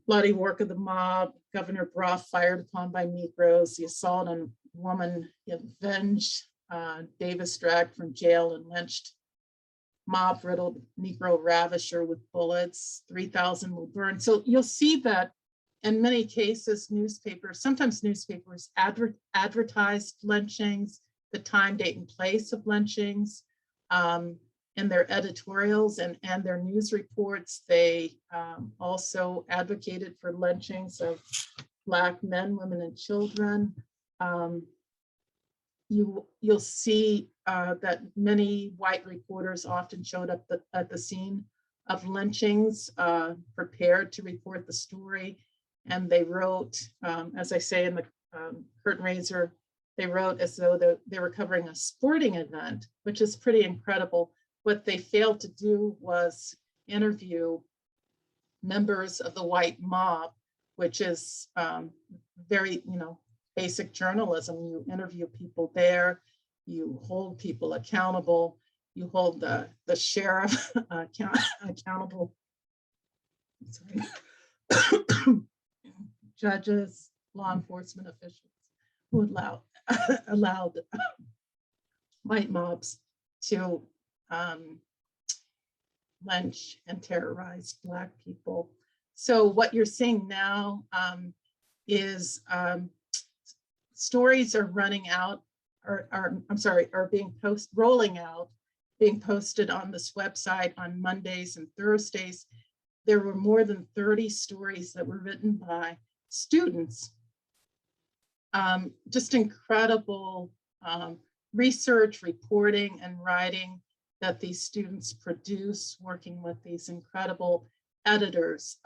Bloody work of the mob. Governor Brough fired upon by Negroes. The assault on a woman avenged. Davis dragged from jail and lynched. Mob riddled Negro ravisher with bullets. 3,000 will burn. So you'll see that in many cases, sometimes newspapers advertised lynchings, the time, date, and place of lynchings. In their editorials and their news reports, they also advocated for lynchings of Black men, women, and children. you'll see that many white reporters often showed up at the scene of lynchings, prepared to report the story. And they wrote, as I say in the curtain raiser, they wrote as though they were covering a sporting event, which is pretty incredible. What they failed to do was interview members of the white mob, which is very, basic journalism. You interview people there, you hold people accountable, you hold the sheriff accountable, judges, law enforcement officials who allowed white mobs to lynch and terrorize Black people. So what you're seeing now is stories are running out, are being posted on this website on Mondays and Thursdays. There were more than 30 stories that were written by students. Just incredible research, reporting, and writing that these students produce, working with these incredible editors.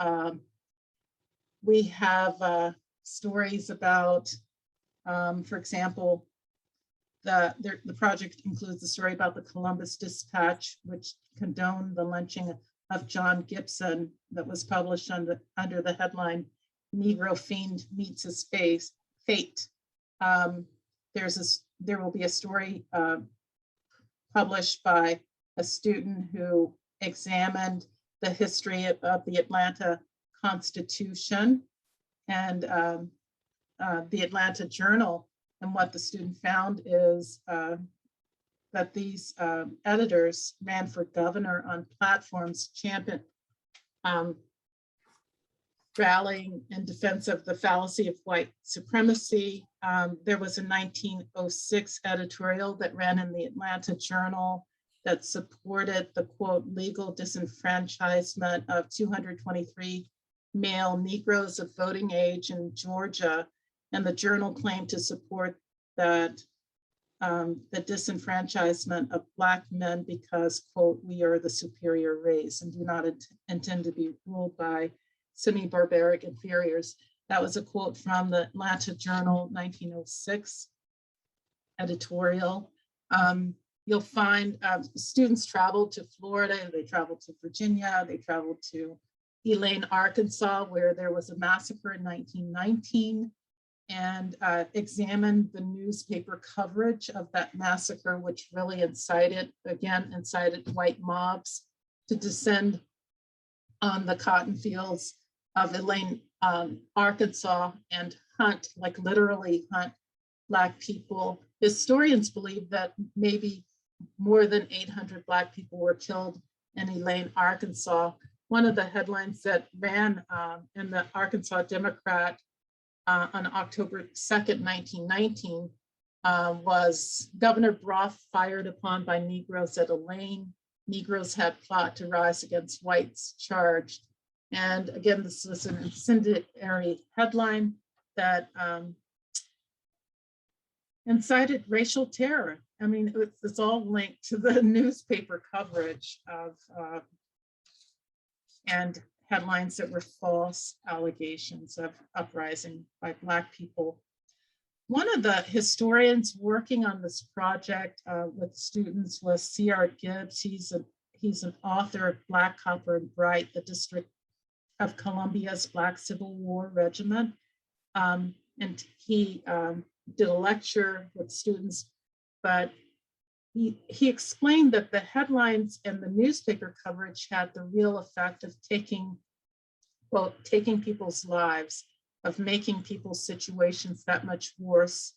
We have stories about, for example, the project includes a story about the Columbus Dispatch, which condoned the lynching of John Gibson, that was published under the headline, "Negro Fiend Meets His Fate." There will be a story published by a student who examined the history of the Atlanta Constitution and the Atlanta Journal. And what the student found is that these editors ran for governor on platforms championed rallying in defense of the fallacy of white supremacy. There was a 1906 editorial that ran in the Atlanta Journal that supported the, quote, legal disenfranchisement of 223 male Negroes of voting age in Georgia. And the journal claimed to support that the disenfranchisement of Black men because, quote, we are the superior race and do not intend to be ruled by semi-barbaric inferiors. That was a quote from the Atlanta Journal 1906 editorial. You'll find students traveled to Florida, they traveled to Virginia, they traveled to Elaine, Arkansas, where there was a massacre in 1919, and examined the newspaper coverage of that massacre, which really incited white mobs to descend on the cotton fields of Elaine, Arkansas, and hunt, like literally hunt Black people. Historians believe that maybe more than 800 Black people were killed in Elaine, Arkansas. One of the headlines that ran in the Arkansas Democrat on October 2nd, 1919, was Governor Brough fired upon by Negroes at Elaine. Negroes had plot to rise against whites charged. And again, this was an incendiary headline that incited racial terror. I mean, it's all linked to the newspaper coverage of and headlines that were false allegations of uprising by Black people. One of the historians working on this project with students was C.R. Gibbs. He's an author of Black, Copper, and Bright, the District of Columbia's Black Civil War Regiment. And he did a lecture with students, but he explained that the headlines and the newspaper coverage had the real effect of taking people's lives, of making people's situations that much worse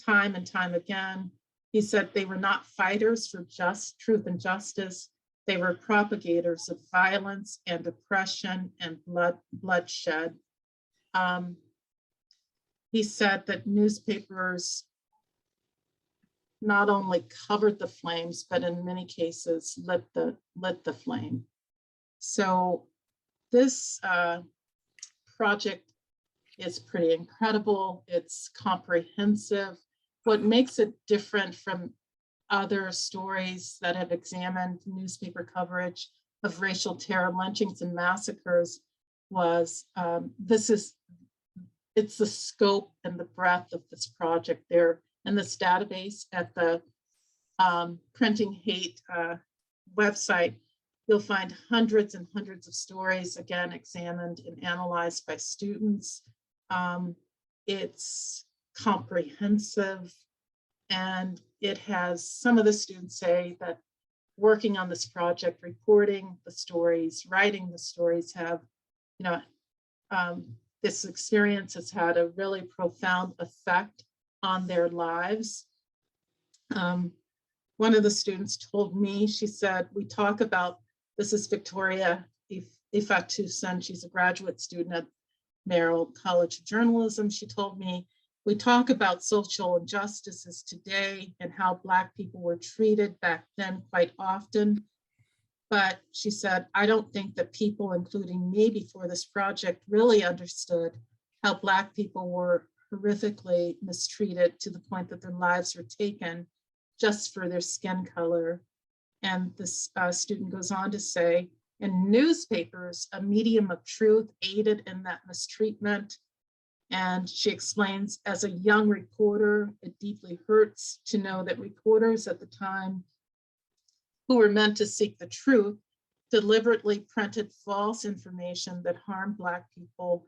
time and time again. He said they were not fighters for truth and justice. They were propagators of violence and oppression and bloodshed. He said that newspapers not only covered the flames, but in many cases lit the flame. So this project is pretty incredible. It's comprehensive. what makes it different from other stories that have examined newspaper coverage of racial terror, lynchings, and massacres was it's the scope and the breadth of this project. There in this database at the Printing Hate website, you'll find hundreds and hundreds of stories, again, examined and analyzed by students. It's comprehensive, and it has, some of the students say that working on this project, reporting the stories, writing the stories have, this experience has had a really profound effect on their lives. One of the students told me, she said, we talk about, this is Victoria Ifatusen, she's a graduate student at Maryland College of Journalism. She told me, we talk about social injustices today and how Black people were treated back then quite often. But she said, I don't think that people, including me before this project, really understood how Black people were horrifically mistreated to the point that their lives were taken just for their skin color. And this student goes on to say, in newspapers, a medium of truth, aided in that mistreatment. And she explains, as a young reporter, it deeply hurts to know that reporters at the time, who were meant to seek the truth, deliberately printed false information that harmed Black people.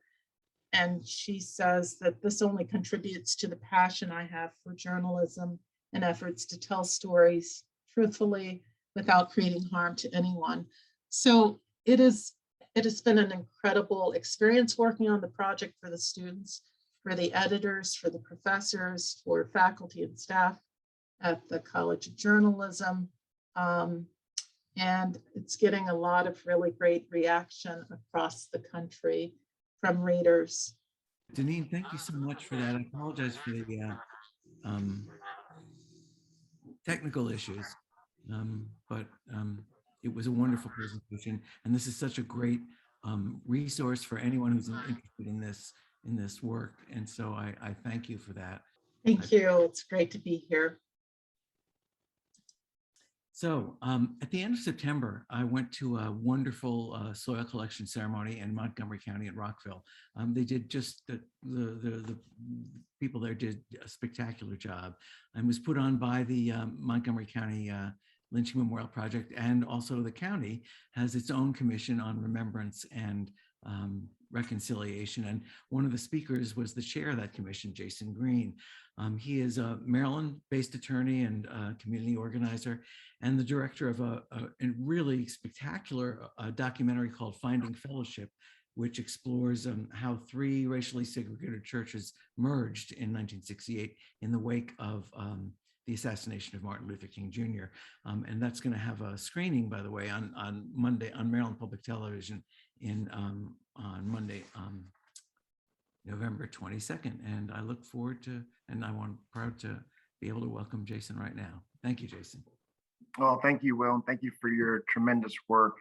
And she says that this only contributes to the passion I have for journalism and efforts to tell stories truthfully without creating harm to anyone. So it has been an incredible experience working on the project for the students, for the editors, for the professors, for faculty and staff at the College of Journalism. And it's getting a lot of really great reaction across the country from readers. DeNeen, thank you so much for that. I apologize for the technical issues, but it was a wonderful presentation, and this is such a great resource for anyone who's interested in this work. And so I thank you for that. Thank you. It's great to be here. So at the end of September, I went to a wonderful soil collection ceremony in Montgomery County at Rockville. They did just, the people there did a spectacular job, and was put on by the Montgomery County Lynching Memorial Project, and also the county has its own commission on remembrance and reconciliation. And one of the speakers was the chair of that commission, Jason Green. He is a Maryland-based attorney and community organizer, and the director of a really spectacular documentary called Finding Fellowship, which explores how three racially segregated churches merged in 1968 in the wake of the assassination of Martin Luther King Jr. And that's going to have a screening, by the way, on Monday on Maryland Public Television on Monday, November 22nd. And I look forward to, and I'm proud to be able to welcome Jason right now. Thank you, Jason. Well, thank you, Will, and thank you for your tremendous work.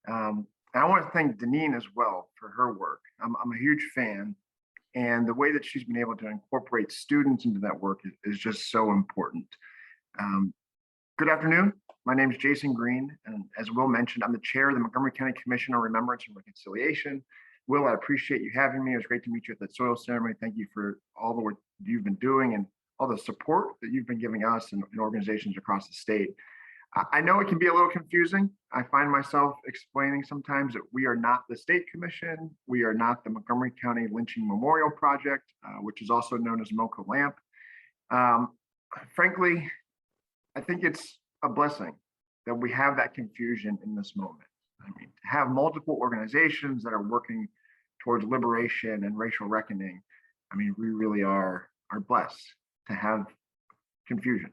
And I want to thank DeNeen as well for her work. I'm a huge fan, and the way that she's been able to incorporate students into that work is just so important. Good afternoon. My name is Jason Green, and as Will mentioned, I'm the chair of the Montgomery County Commission on Remembrance and Reconciliation. Will, I appreciate you having me. It was great to meet you at that soil ceremony. Thank you for all the work you've been doing and all the support that you've been giving us and organizations across the state. I know it can be a little confusing. I find myself explaining sometimes that we are not the state commission. We are not the Montgomery County Lynching Memorial Project, which is also known as MoCA LAMP. Frankly, I think it's a blessing that we have that confusion in this moment. I mean, to have multiple organizations that are working towards liberation and racial reckoning, I mean, we really are blessed to have confusion.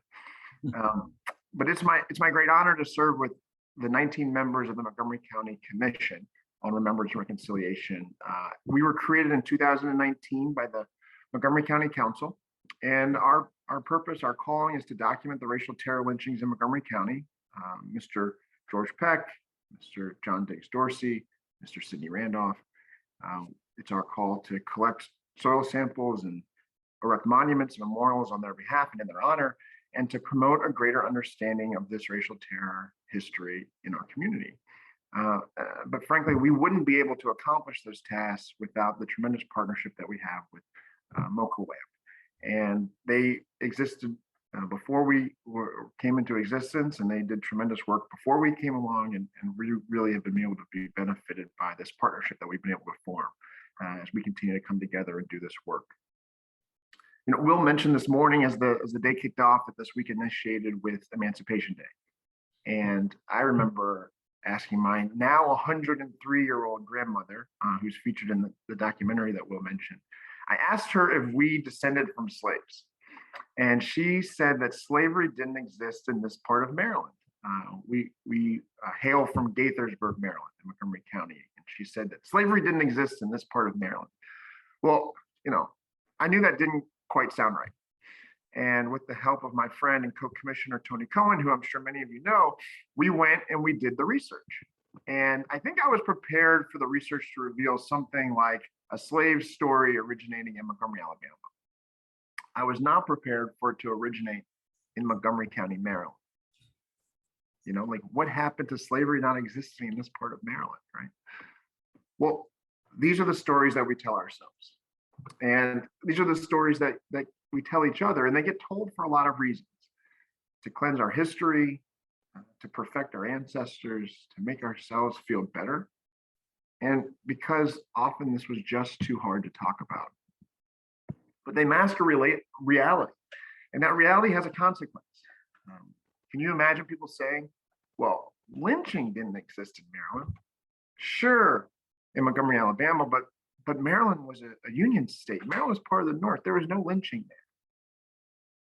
But it's my great honor to serve with the 19 members of the Montgomery County Commission on Remembrance and Reconciliation. We were created in 2019 by the Montgomery County Council, and our purpose, our calling is to document the racial terror lynchings in Montgomery County. Mr. George Peck, Mr. John Diggs Dorsey, Mr. Sidney Randolph. It's our call to collect soil samples and erect monuments and memorials on their behalf and in their honor, and to promote a greater understanding of this racial terror history in our community. But frankly, we wouldn't be able to accomplish those tasks without the tremendous partnership that we have with MoCA Web. And they existed before we came into existence, and they did tremendous work before we came along, and we really have been able to be benefited by this partnership that we've been able to form as we continue to come together and do this work. You know, Will mentioned this morning as the day kicked off that this week initiated with Emancipation Day. And I remember asking my now 103-year-old grandmother, who's featured in the documentary that Will mentioned, I asked her if we descended from slaves. And she said that slavery didn't exist in this part of Maryland. We hail from Gaithersburg, Maryland, in Montgomery County. And she said that slavery didn't exist in this part of Maryland. Well, you know, I knew that didn't quite sound right. And with the help of my friend and co-commissioner, Tony Cohen, who I'm sure many of you know, we went and we did the research. And I think I was prepared for the research to reveal something like a slave story originating in Montgomery, Alabama. I was not prepared for it to originate in Montgomery County, Maryland. You know, like what happened to slavery not existing in this part of Maryland, right? Well, these are the stories that we tell ourselves. And these are the stories that we tell each other, and they get told for a lot of reasons: to cleanse our history, to perfect our ancestors, to make ourselves feel better, and because often this was just too hard to talk about. But they mask a reality, and that reality has a consequence. Can you imagine people saying, well, lynching didn't exist in Maryland? Sure, in Montgomery, Alabama, but Maryland was a Union state. Maryland was part of the North. There was no lynching there.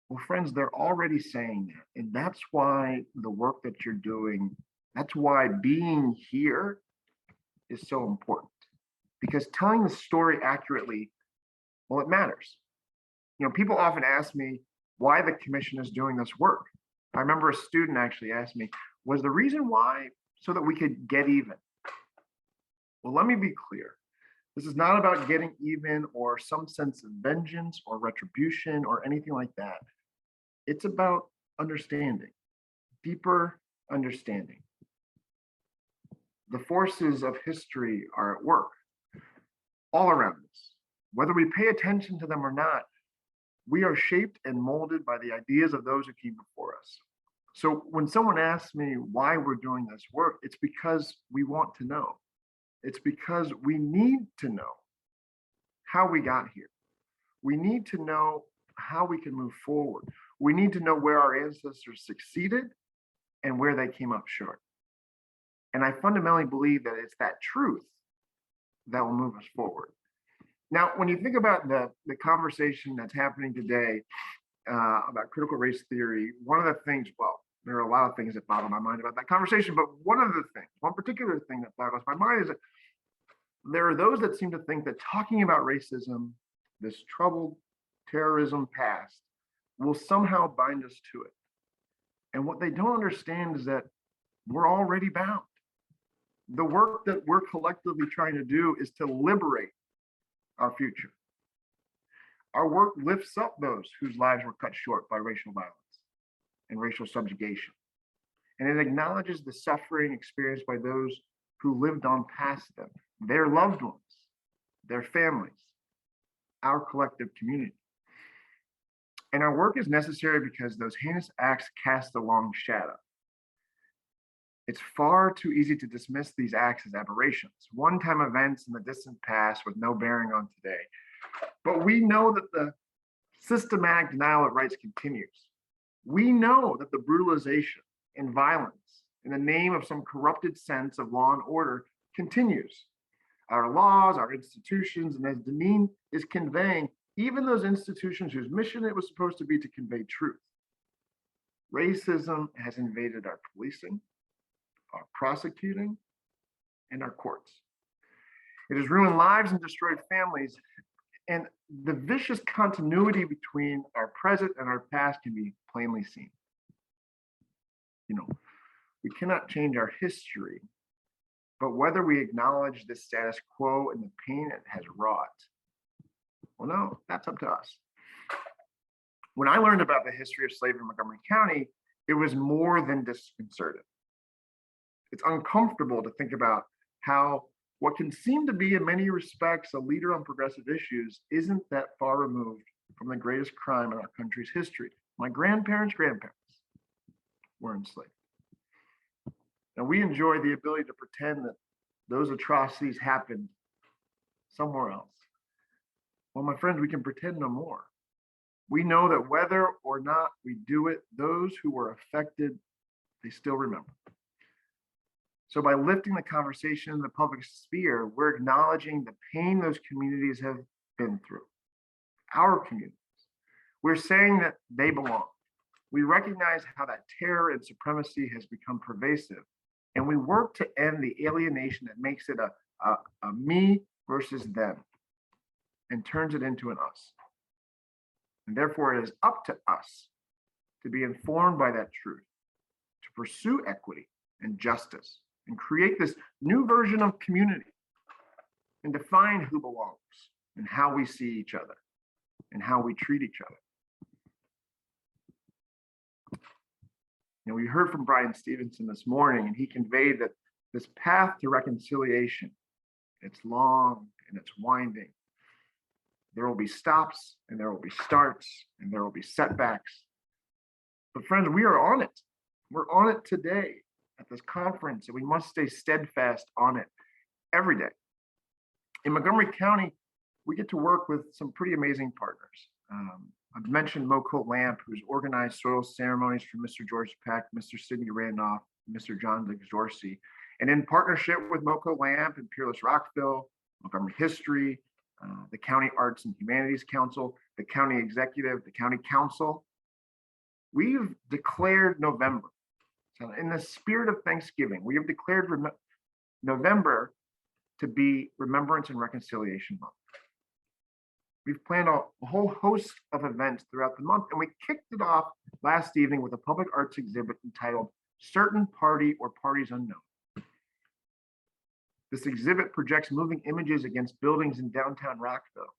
Well, friends, they're already saying that. And that's why the work that you're doing, that's why being here is so important. Because telling the story accurately, well, it matters. You know, people often ask me why the commission is doing this work. I remember a student actually asked me, was the reason why so that we could get even? Well, let me be clear. This is not about getting even or some sense of vengeance or retribution or anything like that. It's about understanding, deeper understanding. The forces of history are at work all around us. Whether we pay attention to them or not, we are shaped and molded by the ideas of those who came before us. So when someone asks me why we're doing this work, it's because we want to know. It's because we need to know how we got here. We need to know how we can move forward. We need to know where our ancestors succeeded and where they came up short. And I fundamentally believe that it's that truth that will move us forward. Now, when you think about the conversation that's happening today about critical race theory, one of the things, well, there are a lot of things that boggle my mind about that conversation, but one particular thing that boggles my mind is that there are those that seem to think that talking about racism, this troubled terrorism past, will somehow bind us to it. And what they don't understand is that we're already bound. The work that we're collectively trying to do is to liberate our future. Our work lifts up those whose lives were cut short by racial violence and racial subjugation. And it acknowledges the suffering experienced by those who lived on past them, their loved ones, their families, our collective community. And our work is necessary because those heinous acts cast a long shadow. It's far too easy to dismiss these acts as aberrations, one-time events in the distant past with no bearing on today. But we know that the systematic denial of rights continues. We know that the brutalization and violence in the name of some corrupted sense of law and order continues. Our laws, our institutions, and as DeNeen is conveying, even those institutions whose mission it was supposed to be to convey truth. Racism has invaded our policing, our prosecuting, and our courts. It has ruined lives and destroyed families, and the vicious continuity between our present and our past can be plainly seen. You know, we cannot change our history, but whether we acknowledge the status quo and the pain it has wrought, well, no, that's up to us. When I learned about the history of slavery in Montgomery County, it was more than disconcerting. It's uncomfortable to think about how what can seem to be in many respects a leader on progressive issues isn't that far removed from the greatest crime in our country's history. My grandparents' grandparents were enslaved. And we enjoy the ability to pretend that those atrocities happened somewhere else. Well, my friends, we can pretend no more. We know that whether or not we do it, those who were affected, they still remember. So by lifting the conversation in the public sphere, we're acknowledging the pain those communities have been through, our communities. We're saying that they belong. We recognize how that terror and supremacy has become pervasive, and we work to end the alienation that makes it a me versus them and turns it into an us. And therefore, it is up to us to be informed by that truth, to pursue equity and justice, and create this new version of community and define who belongs and how we see each other and how we treat each other. You know, we heard from Brian Stevenson this morning, and he conveyed that this path to reconciliation, it's long and it's winding. There will be stops and there will be starts and there will be setbacks. But friends, we are on it. We're on it today at this conference, and we must stay steadfast on it every day. In Montgomery County, we get to work with some pretty amazing partners. I've mentioned Moco Lamp, who's organized soil ceremonies for Mr. George Peck, Mr. Sidney Randolph, Mr. John Dorsey. And in partnership with Moco Lamp and Peerless Rockville, Montgomery History, the County Arts and Humanities Council, the County Executive, the County Council, we've declared November. So in the spirit of Thanksgiving, we have declared November to be Remembrance and Reconciliation Month. We've planned a whole host of events throughout the month, and we kicked it off last evening with a public arts exhibit entitled Certain Party or Parties Unknown. This exhibit projects moving images against buildings in downtown Rockville,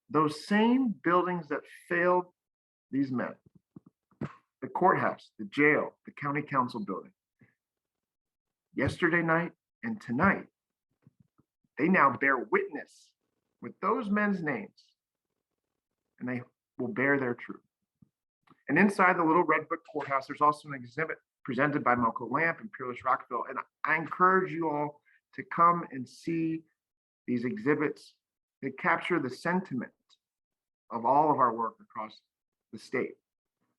those same buildings that failed these men. The courthouse, the jail, the county council building. Yesterday night and tonight, they now bear witness with those men's names, and they will bear their truth. And inside the little Red Book Courthouse, there's also an exhibit presented by Moco Lamp and Peerless Rockville. And I encourage you all to come and see these exhibits that capture the sentiment of all of our work across the state.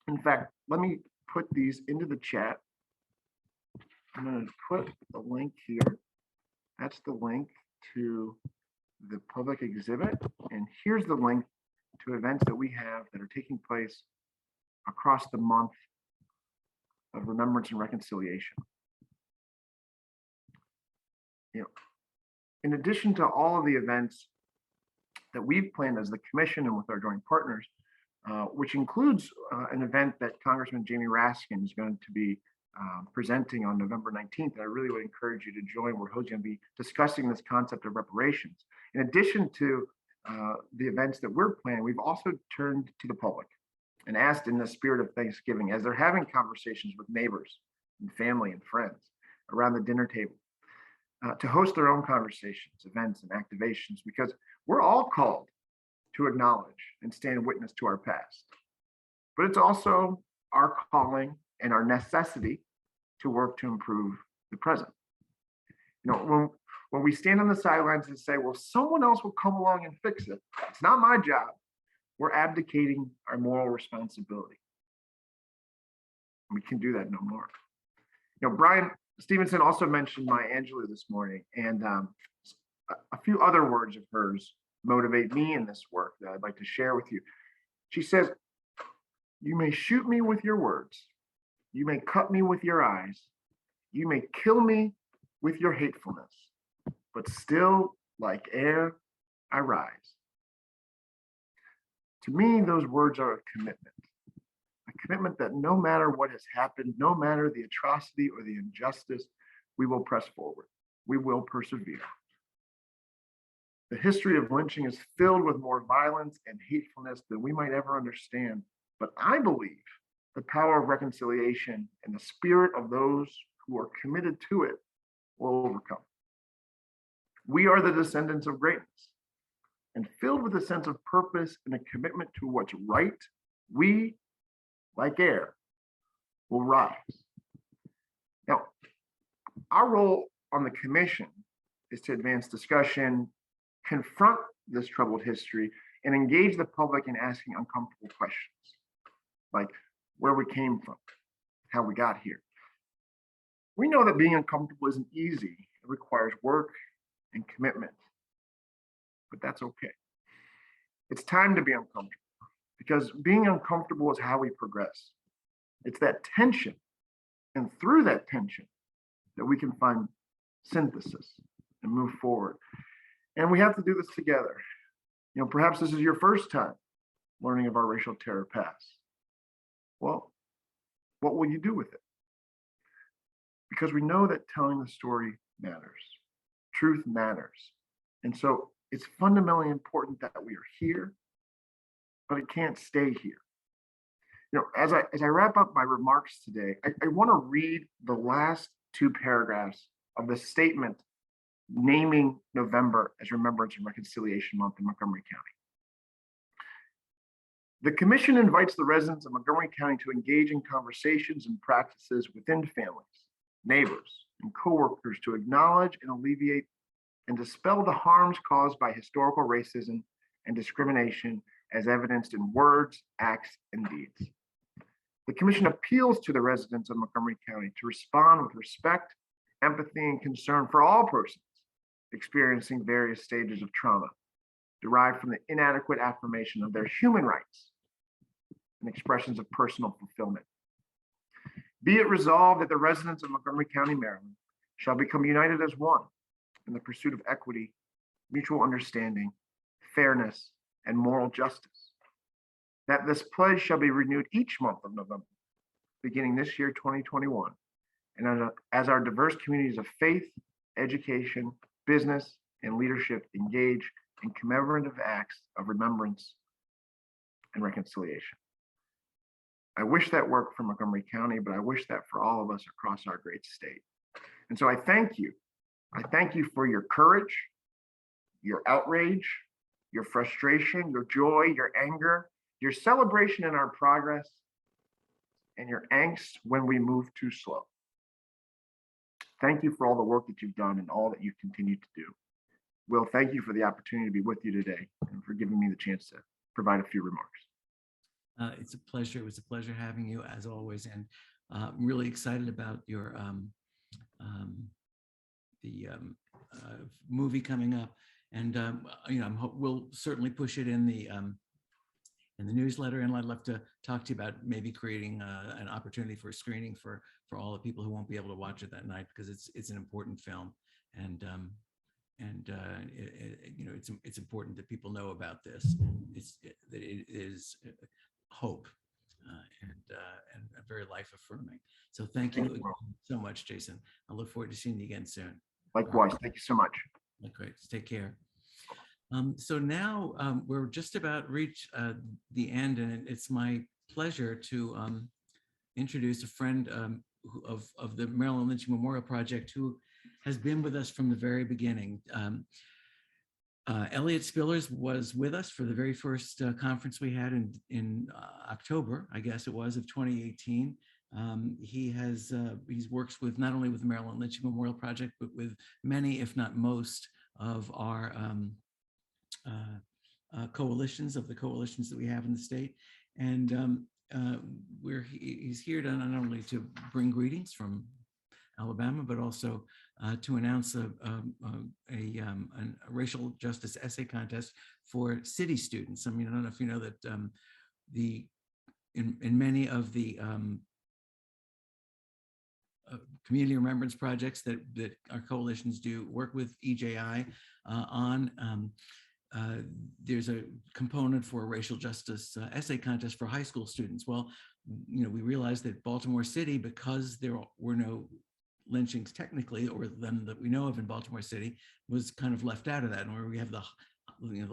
In fact, let me put these into the chat. I'm going to put the link here. That's the link to the public exhibit. And here's the link to events that we have that are taking place across the month of Remembrance and Reconciliation. You know, in addition to all of the events that we've planned as the commission and with our joint partners, which includes an event that Congressman Jamie Raskin is going to be presenting on November 19th. And I really would encourage you to join, where he's going to be discussing this concept of reparations. In addition to the events that we're planning, we've also turned to the public and asked, in the spirit of Thanksgiving, as they're having conversations with neighbors and family and friends around the dinner table, to host their own conversations, events, and activations, because we're all called to acknowledge and stand witness to our past. But it's also our calling and our necessity to work to improve the present. You know, when we stand on the sidelines and say, well, someone else will come along and fix it, it's not my job, we're abdicating our moral responsibility. We can do that no more. You know, Brian Stevenson also mentioned Maya Angelou this morning, and a few other words of hers motivate me in this work that I'd like to share with you. She says, "You may shoot me with your words, you may cut me with your eyes, you may kill me with your hatefulness, but still, like air, I rise." To me, those words are a commitment that no matter what has happened, no matter the atrocity or the injustice, we will press forward, we will persevere. The history of lynching is filled with more violence and hatefulness than we might ever understand, but I believe the power of reconciliation and the spirit of those who are committed to it will overcome. We are the descendants of greatness, and filled with a sense of purpose and a commitment to what's right, we, like air, will rise. Now, our role on the commission is to advance discussion, confront this troubled history, and engage the public in asking uncomfortable questions, like where we came from, how we got here. We know that being uncomfortable isn't easy. It requires work and commitment, but that's okay. It's time to be uncomfortable, because being uncomfortable is how we progress. It's that tension, and through that tension, that we can find synthesis and move forward. And we have to do this together. You know, perhaps this is your first time learning of our racial terror past. Well, what will you do with it? Because we know that telling the story matters. Truth matters. And so it's fundamentally important that we are here, but it can't stay here. You know, as I wrap up my remarks today, I want to read the last two paragraphs of the statement naming November as Remembrance and Reconciliation Month in Montgomery County. The commission invites the residents of Montgomery County to engage in conversations and practices within families, neighbors, and coworkers to acknowledge and alleviate and dispel the harms caused by historical racism and discrimination as evidenced in words, acts, and deeds. The commission appeals to the residents of Montgomery County to respond with respect, empathy, and concern for all persons experiencing various stages of trauma derived from the inadequate affirmation of their human rights and expressions of personal fulfillment. Be it resolved that the residents of Montgomery County, Maryland, shall become united as one in the pursuit of equity, mutual understanding, fairness, and moral justice. That this pledge shall be renewed each month of November, beginning this year, 2021, and as our diverse communities of faith, education, business, and leadership engage in commemorative acts of remembrance and reconciliation. I wish that worked for Montgomery County, but I wish that for all of us across our great state. And so I thank you. I thank you for your courage, your outrage, your frustration, your joy, your anger, your celebration in our progress, and your angst when we move too slow. Thank you for all the work that you've done and all that you continue to do. Will, thank you for the opportunity to be with you today and for giving me the chance to provide a few remarks. It's a pleasure. It was a pleasure having you as always, and I'm really excited about your movie coming up. And you know, we'll certainly push it in the newsletter, and I'd love to talk to you about maybe creating an opportunity for a screening for all the people who won't be able to watch it that night, because it's an important film, and you know, it's important that people know about this. That it is hope and very life affirming. So thank you so much, Jason. I look forward to seeing you again soon. Likewise, thank you so much. Great, take care. So now we're just about reach the end, and it's my pleasure to introduce a friend of the Maryland Lynching Memorial Project who has been with us from the very beginning. Elliot Spillers was with us for the very first conference we had in October, I guess it was, of 2018. He's works with not only with the Maryland Lynching Memorial Project, but with many, if not most, of our coalitions that we have in the state. And he's here to not only to bring greetings from Alabama, but also to announce a racial justice essay contest for city students. I mean, I don't know if you know that in many of the community remembrance projects that our coalitions do work with EJI on, there's a component for a racial justice essay contest for high school students. Well, you know, we realized that Baltimore City, because there were no lynchings technically, or them that we know of in Baltimore City, was kind of left out of that. And where we have the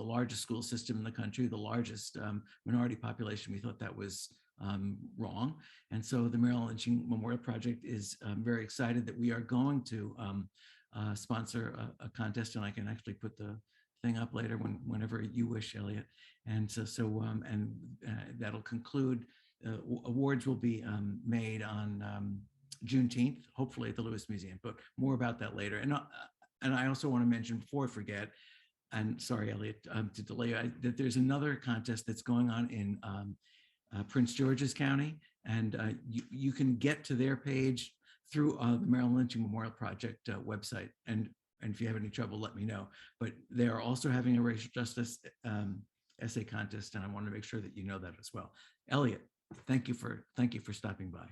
largest school system in the country, the largest minority population, we thought that was wrong. And so the Maryland Lynching Memorial Project is very excited that we are going to sponsor a contest, and I can actually put the thing up later whenever you wish, Elliot. And that'll conclude. Awards will be made on Juneteenth, hopefully at the Lewis Museum, but more about that later. And I also want to mention, before I forget, and sorry, Elliot, to delay you, that there's another contest that's going on in Prince George's County, and you can get to their page through the Maryland Lynching Memorial Project website. And if you have any trouble, let me know. But they are also having a racial justice essay contest, and I want to make sure that you know that as well. Elliot, thank you for stopping by.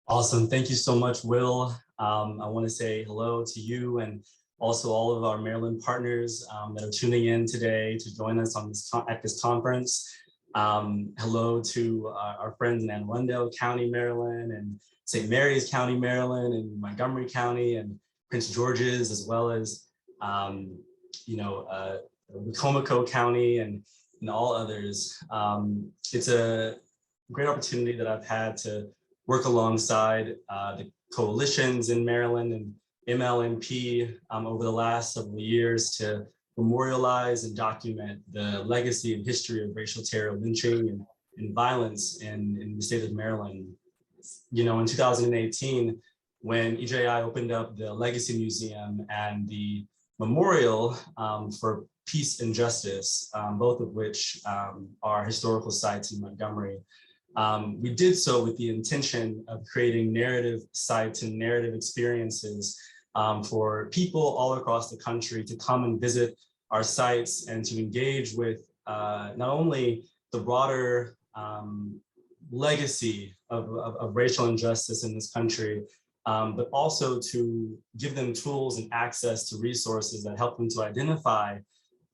Awesome. Thank you so much, Will. I want to say hello to you and also all of our Maryland partners that are tuning in today to join us on at this conference. Hello to our friends in Arundel County, Maryland, and St. Mary's County, Maryland, and Montgomery County, and Prince George's, as well as Wicomico County and all others. It's a great opportunity that I've had to work alongside the coalitions in Maryland and MLNP over the last several years to memorialize and document the legacy and history of racial terror, lynching, and violence in the state of Maryland. You know, in 2018, when EJI opened up the Legacy Museum and the Memorial for Peace and Justice, both of which are historical sites in Montgomery, we did so with the intention of creating narrative sites and narrative experiences for people all across the country to come and visit our sites and to engage with not only the broader legacy of racial injustice in this country, but also to give them tools and access to resources that help them to identify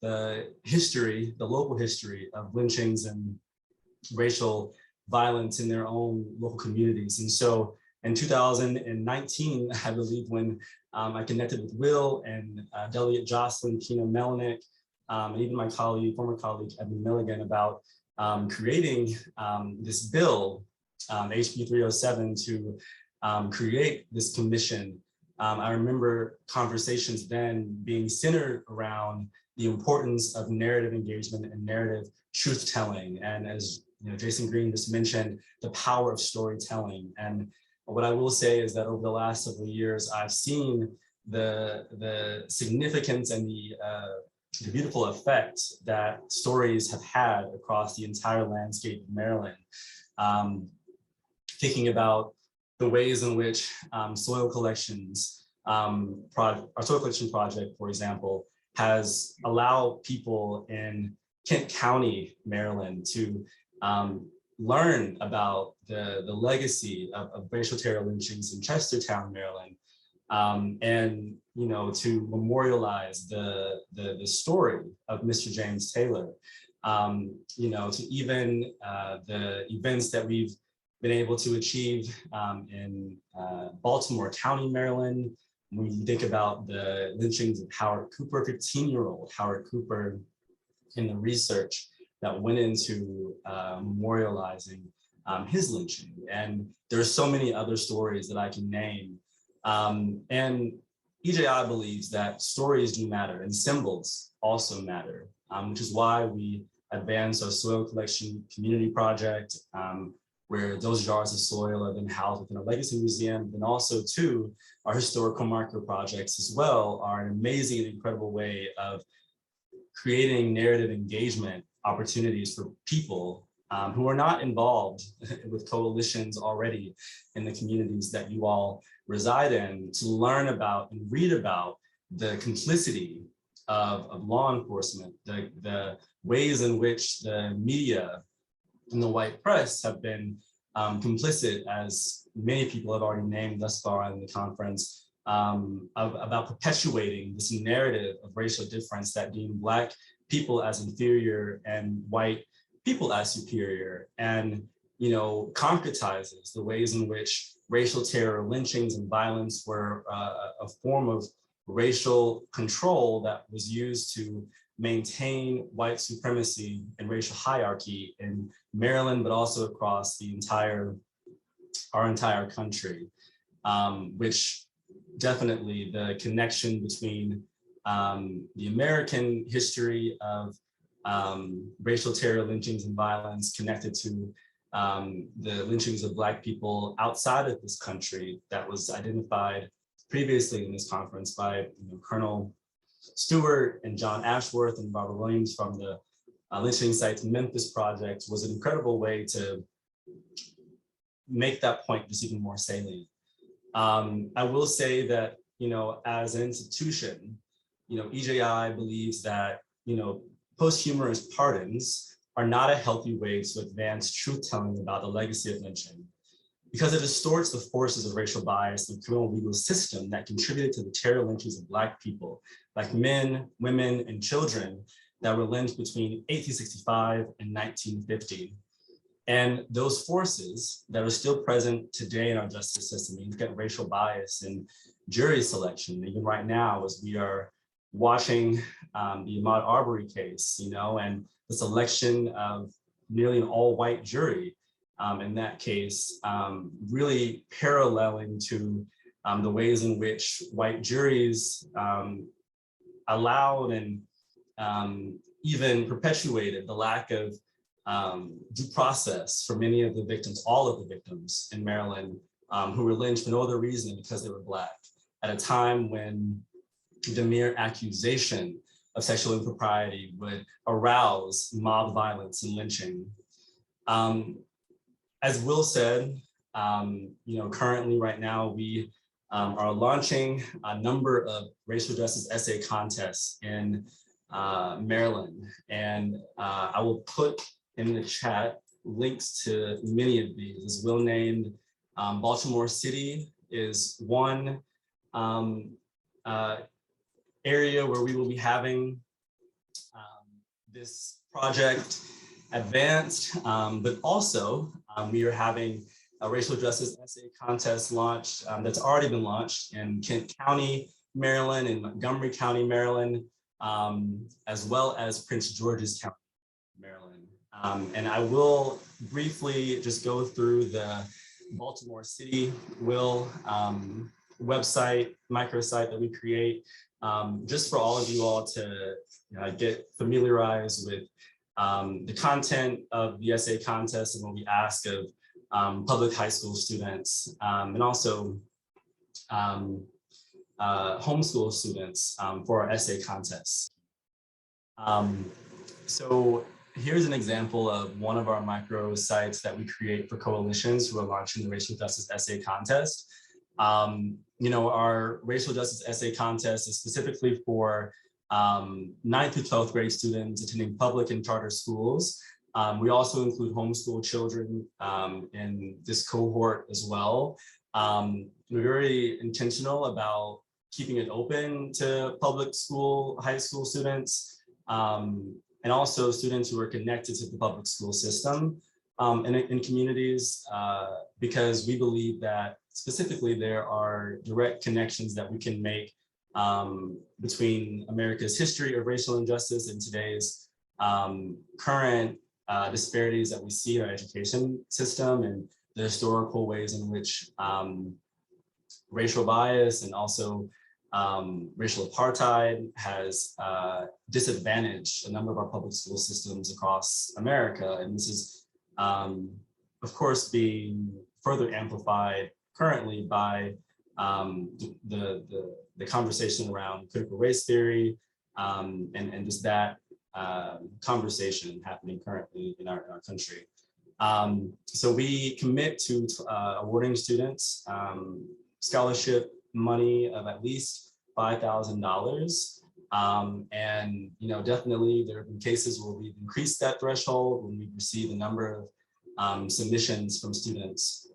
the history, the local history of lynchings and racial violence in their own local communities. And so in 2019, I believe, when I connected with Will and Elliot, Jocelyn, Kina Melnick, and even my colleague, former colleague, Evan Milligan, about creating this bill, HB 307, to create this commission. I remember conversations then being centered around the importance of narrative engagement and narrative truth-telling. And as Jason Green just mentioned, the power of storytelling. And what I will say is that over the last several years, I've seen the significance and the beautiful effect that stories have had across the entire landscape of Maryland. Thinking about the ways in which soil collections, our soil collection project, for example, has allowed people in Kent County, Maryland, to learn about the legacy of racial terror lynchings in Chestertown, Maryland, and to memorialize the story of Mr. James Taylor, to even the events that we've been able to achieve in Baltimore County, Maryland. When you think about the lynchings of Howard Cooper, 15-year-old Howard Cooper, in the research that went into memorializing his lynching. And there are so many other stories that I can name. And EJI believes that stories do matter and symbols also matter, which is why we advance our soil collection community project, where those jars of soil are then housed within a legacy museum. And also too, our historical marker projects as well are an amazing and incredible way of creating narrative engagement opportunities for people who are not involved with coalitions already in the communities that you all reside in, to learn about and read about the complicity of law enforcement, the ways in which the media and the white press have been complicit, as many people have already named thus far in the conference, about perpetuating this narrative of racial difference that deem Black people as inferior and white people as superior, and concretizes the ways in which racial terror, lynchings, and violence were a form of racial control that was used to maintain white supremacy and racial hierarchy in Maryland, but also across our entire country, which definitely the connection between the American history of racial terror, lynchings, and violence connected to the lynchings of Black people outside of this country that was identified previously in this conference by Colonel Stewart and John Ashworth and Barbara Williams from the Lynching Sites Memphis Project was an incredible way to make that point just even more salient. I will say that, as an institution, EJI believes that, posthumous pardons are not a healthy way to advance truth-telling about the legacy of lynching, because it distorts the forces of racial bias in the criminal legal system that contributed to the terror lynchings of Black people, like men, women, and children that were lynched between 1865 and 1950. And those forces that are still present today in our justice system, you look at racial bias and jury selection, even right now as we are watching the Ahmaud Arbery case, and the selection of nearly an all-white jury in that case, really paralleling to the ways in which white juries allowed and even perpetuated the lack of due process for many of the victims, all of the victims in Maryland who were lynched for no other reason because they were Black, at a time when the mere accusation of sexual impropriety would arouse mob violence and lynching. As Will said, currently right now we are launching a number of racial justice essay contests in Maryland, and I will put in the chat links to many of these. As Will named, Baltimore City is one area where we will be having this project advanced, but also we are having a racial justice essay contest launched that's already been launched in Kent County, Maryland, and Montgomery County, Maryland, as well as Prince George's County, Maryland. And I will briefly just go through the Baltimore City website, microsite that we create, just for all of you all to get familiarized with the content of the essay contest and what we ask of public high school students, and also homeschool students for our essay contests. So here's an example of one of our micro sites that we create for coalitions who are launching the Racial Justice Essay Contest. Our Racial Justice Essay Contest is specifically for 9th through 12th grade students attending public and charter schools. We also include homeschool children in this cohort as well. We're very intentional about keeping it open to public school, high school students, and also students who are connected to the public school system in communities, because we believe that specifically there are direct connections that we can make between America's history of racial injustice and today's current disparities that we see in our education system, and the historical ways in which racial bias and also racial apartheid has disadvantaged a number of our public school systems across America. And this is, of course, being further amplified currently by the conversation around critical race theory and just that conversation happening currently in our country. So we commit to awarding students scholarship money of at least $5,000. And definitely there have been cases where we've increased that threshold when we've received a number of submissions from students.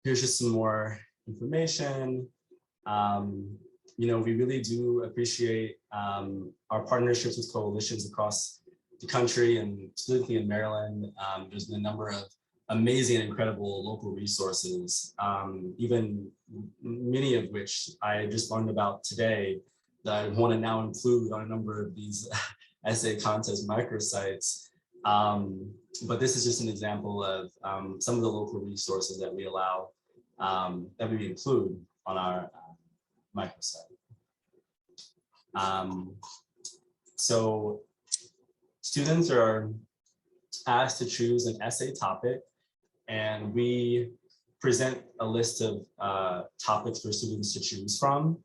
Here's just some more information. We really do appreciate our partnerships with coalitions across the country, and specifically in Maryland. There's been a number of amazing and incredible local resources, even many of which I just learned about today, that I want to now include on a number of these essay contest microsites. But this is just an example of some of the local resources that we allow, that we include on our microsite. So students are asked to choose an essay topic, and we present a list of topics for students to choose from.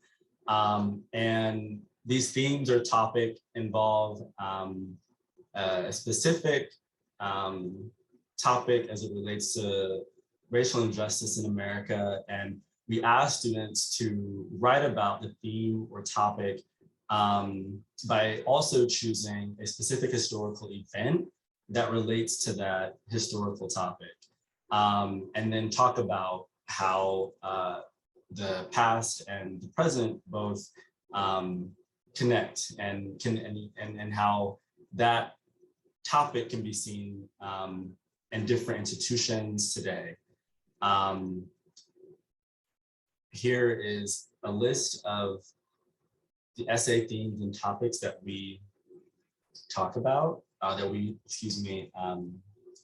And these themes or topic involve a specific topic as it relates to racial injustice in America. And we ask students to write about the theme or topic by also choosing a specific historical event that relates to that historical topic. And then talk about how the past and the present both connect and how that topic can be seen in different institutions today. Here is a list of the essay themes and topics that we talk about,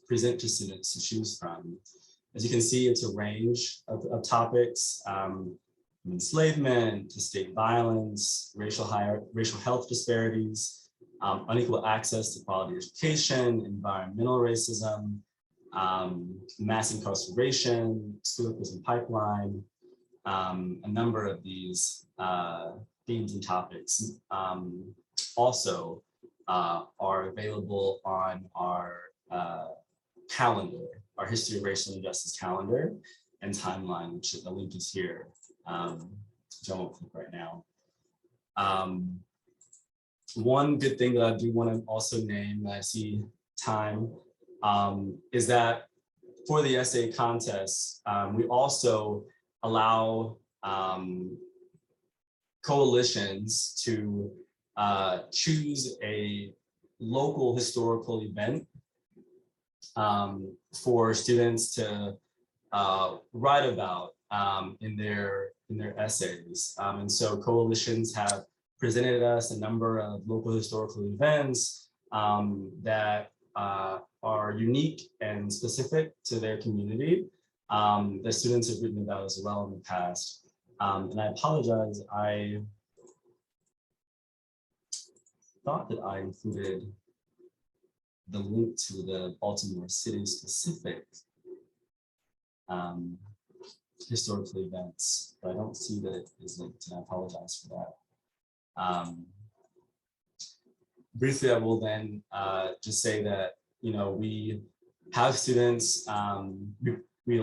present to students to choose from. As you can see, it's a range of topics, from enslavement to state violence, racial health disparities, unequal access to quality education, environmental racism, mass incarceration, school prison pipeline, a number of these themes and topics also are available on our calendar, our History of Racial Injustice calendar and timeline, which the link is here, which I won't click right now. One good thing that I do want to also name, I see time, is that for the essay contest, we also allow coalitions to choose a local historical event for students to write about in their essays. And so coalitions have presented us a number of local historical events that are unique and specific to their community that students have written about as well in the past. And I apologize, I thought that I included the link to the Baltimore City specific historical events, but I don't see that it is linked, and I apologize for that. Briefly, I will then just say that, we have students, we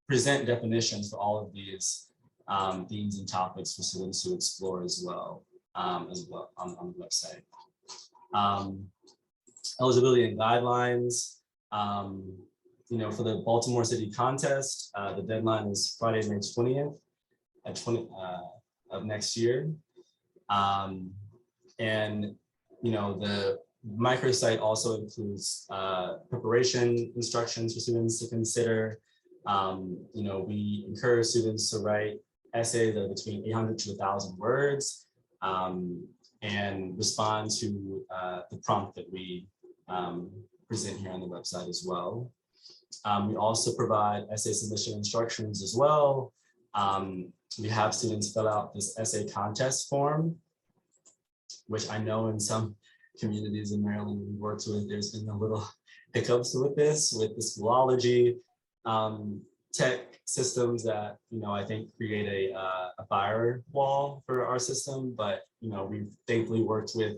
present definitions for all of these themes and topics for students to explore as well on the website. Eligibility and guidelines. For the Baltimore City contest, the deadline is Friday, May 20th of next year. And the microsite also includes preparation instructions for students to consider. We encourage students to write essays that are between 800 to 1,000 words and respond to the prompt that we present here on the website as well. We also provide essay submission instructions as well. We have students fill out this essay contest form, which I know in some communities in Maryland we worked with, there's been a little hiccups with this, with the Schoology tech systems that, I think create a firewall for our system, but, we've thankfully worked with,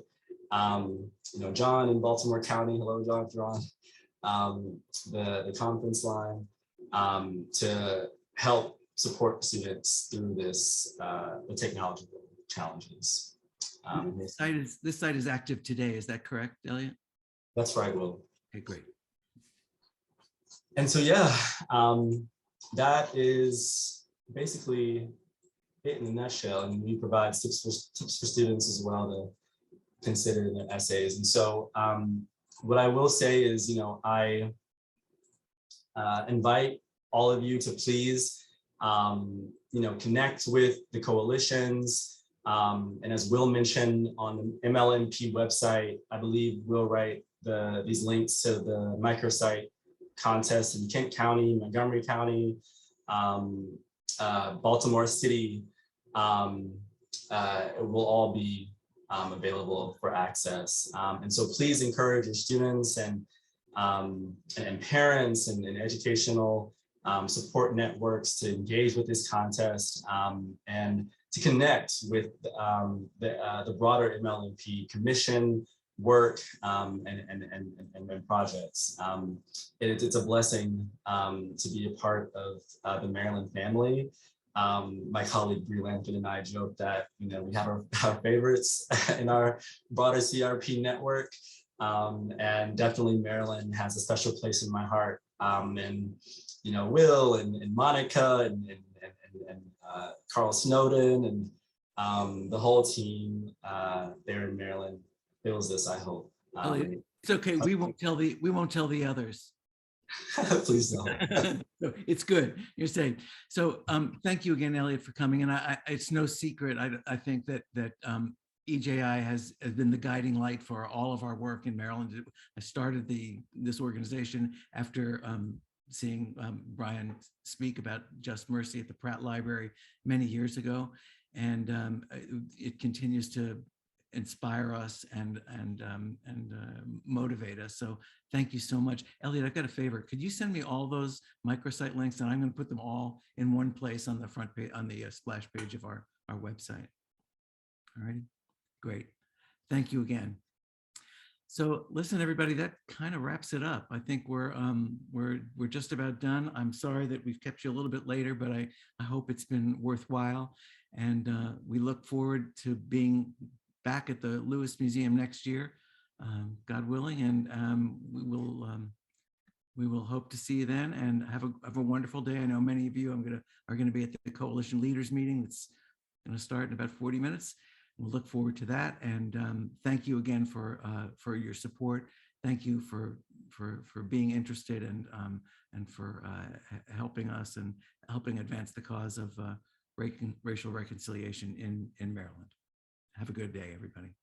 John in Baltimore County, hello, John, if you're on, the conference line to help support students through this, the technological challenges. This site is active today. Is that correct, Elliot? That's right, Will. Okay, great. And so, yeah, that is basically it in a nutshell. And we provide tips for students as well to consider in their essays. And so what I will say is, I invite all of you to please, connect with the coalitions, And as Will mentioned on the MLNP website, I believe we'll write these links to the microsite contest in Kent County, Montgomery County, Baltimore City. It will all be available for access. And so please encourage your students and parents and educational support networks to engage with this contest and to connect with the broader MLNP commission work and projects. It's a blessing to be a part of the Maryland family. My colleague Bree Lampkin and I joke that we have our favorites in our broader CRP network, and definitely Maryland has a special place in my heart. And Will and Monica and Carl Snowden and the whole team there in Maryland feels this, I hope. Elliot, it's okay. We won't tell the others. Please don't. So it's good. You're saying. So thank you again, Elliot, for coming. And it's no secret. I think that EJI has been the guiding light for all of our work in Maryland. I started this organization after seeing Brian speak about Just Mercy at the Pratt Library many years ago, and it continues to inspire us and motivate us. So thank you so much. Elliot, I've got a favor. Could you send me all those microsite links, and I'm going to put them all in one place on the front page, on the splash page of our website. All right, great. Thank you again. So listen, everybody, that kind of wraps it up. I think we're just about done. I'm sorry that we've kept you a little bit later, but I hope it's been worthwhile. And we look forward to being back at the Lewis Museum next year, God willing, and we will hope to see you then. And have a wonderful day. I know many of you are going to be at the Coalition Leaders meeting that's going to start in about 40 minutes. We'll look forward to that. And thank you again for your support. Thank you for being interested and for helping us and helping advance the cause of racial reconciliation in Maryland. Have a good day, everybody.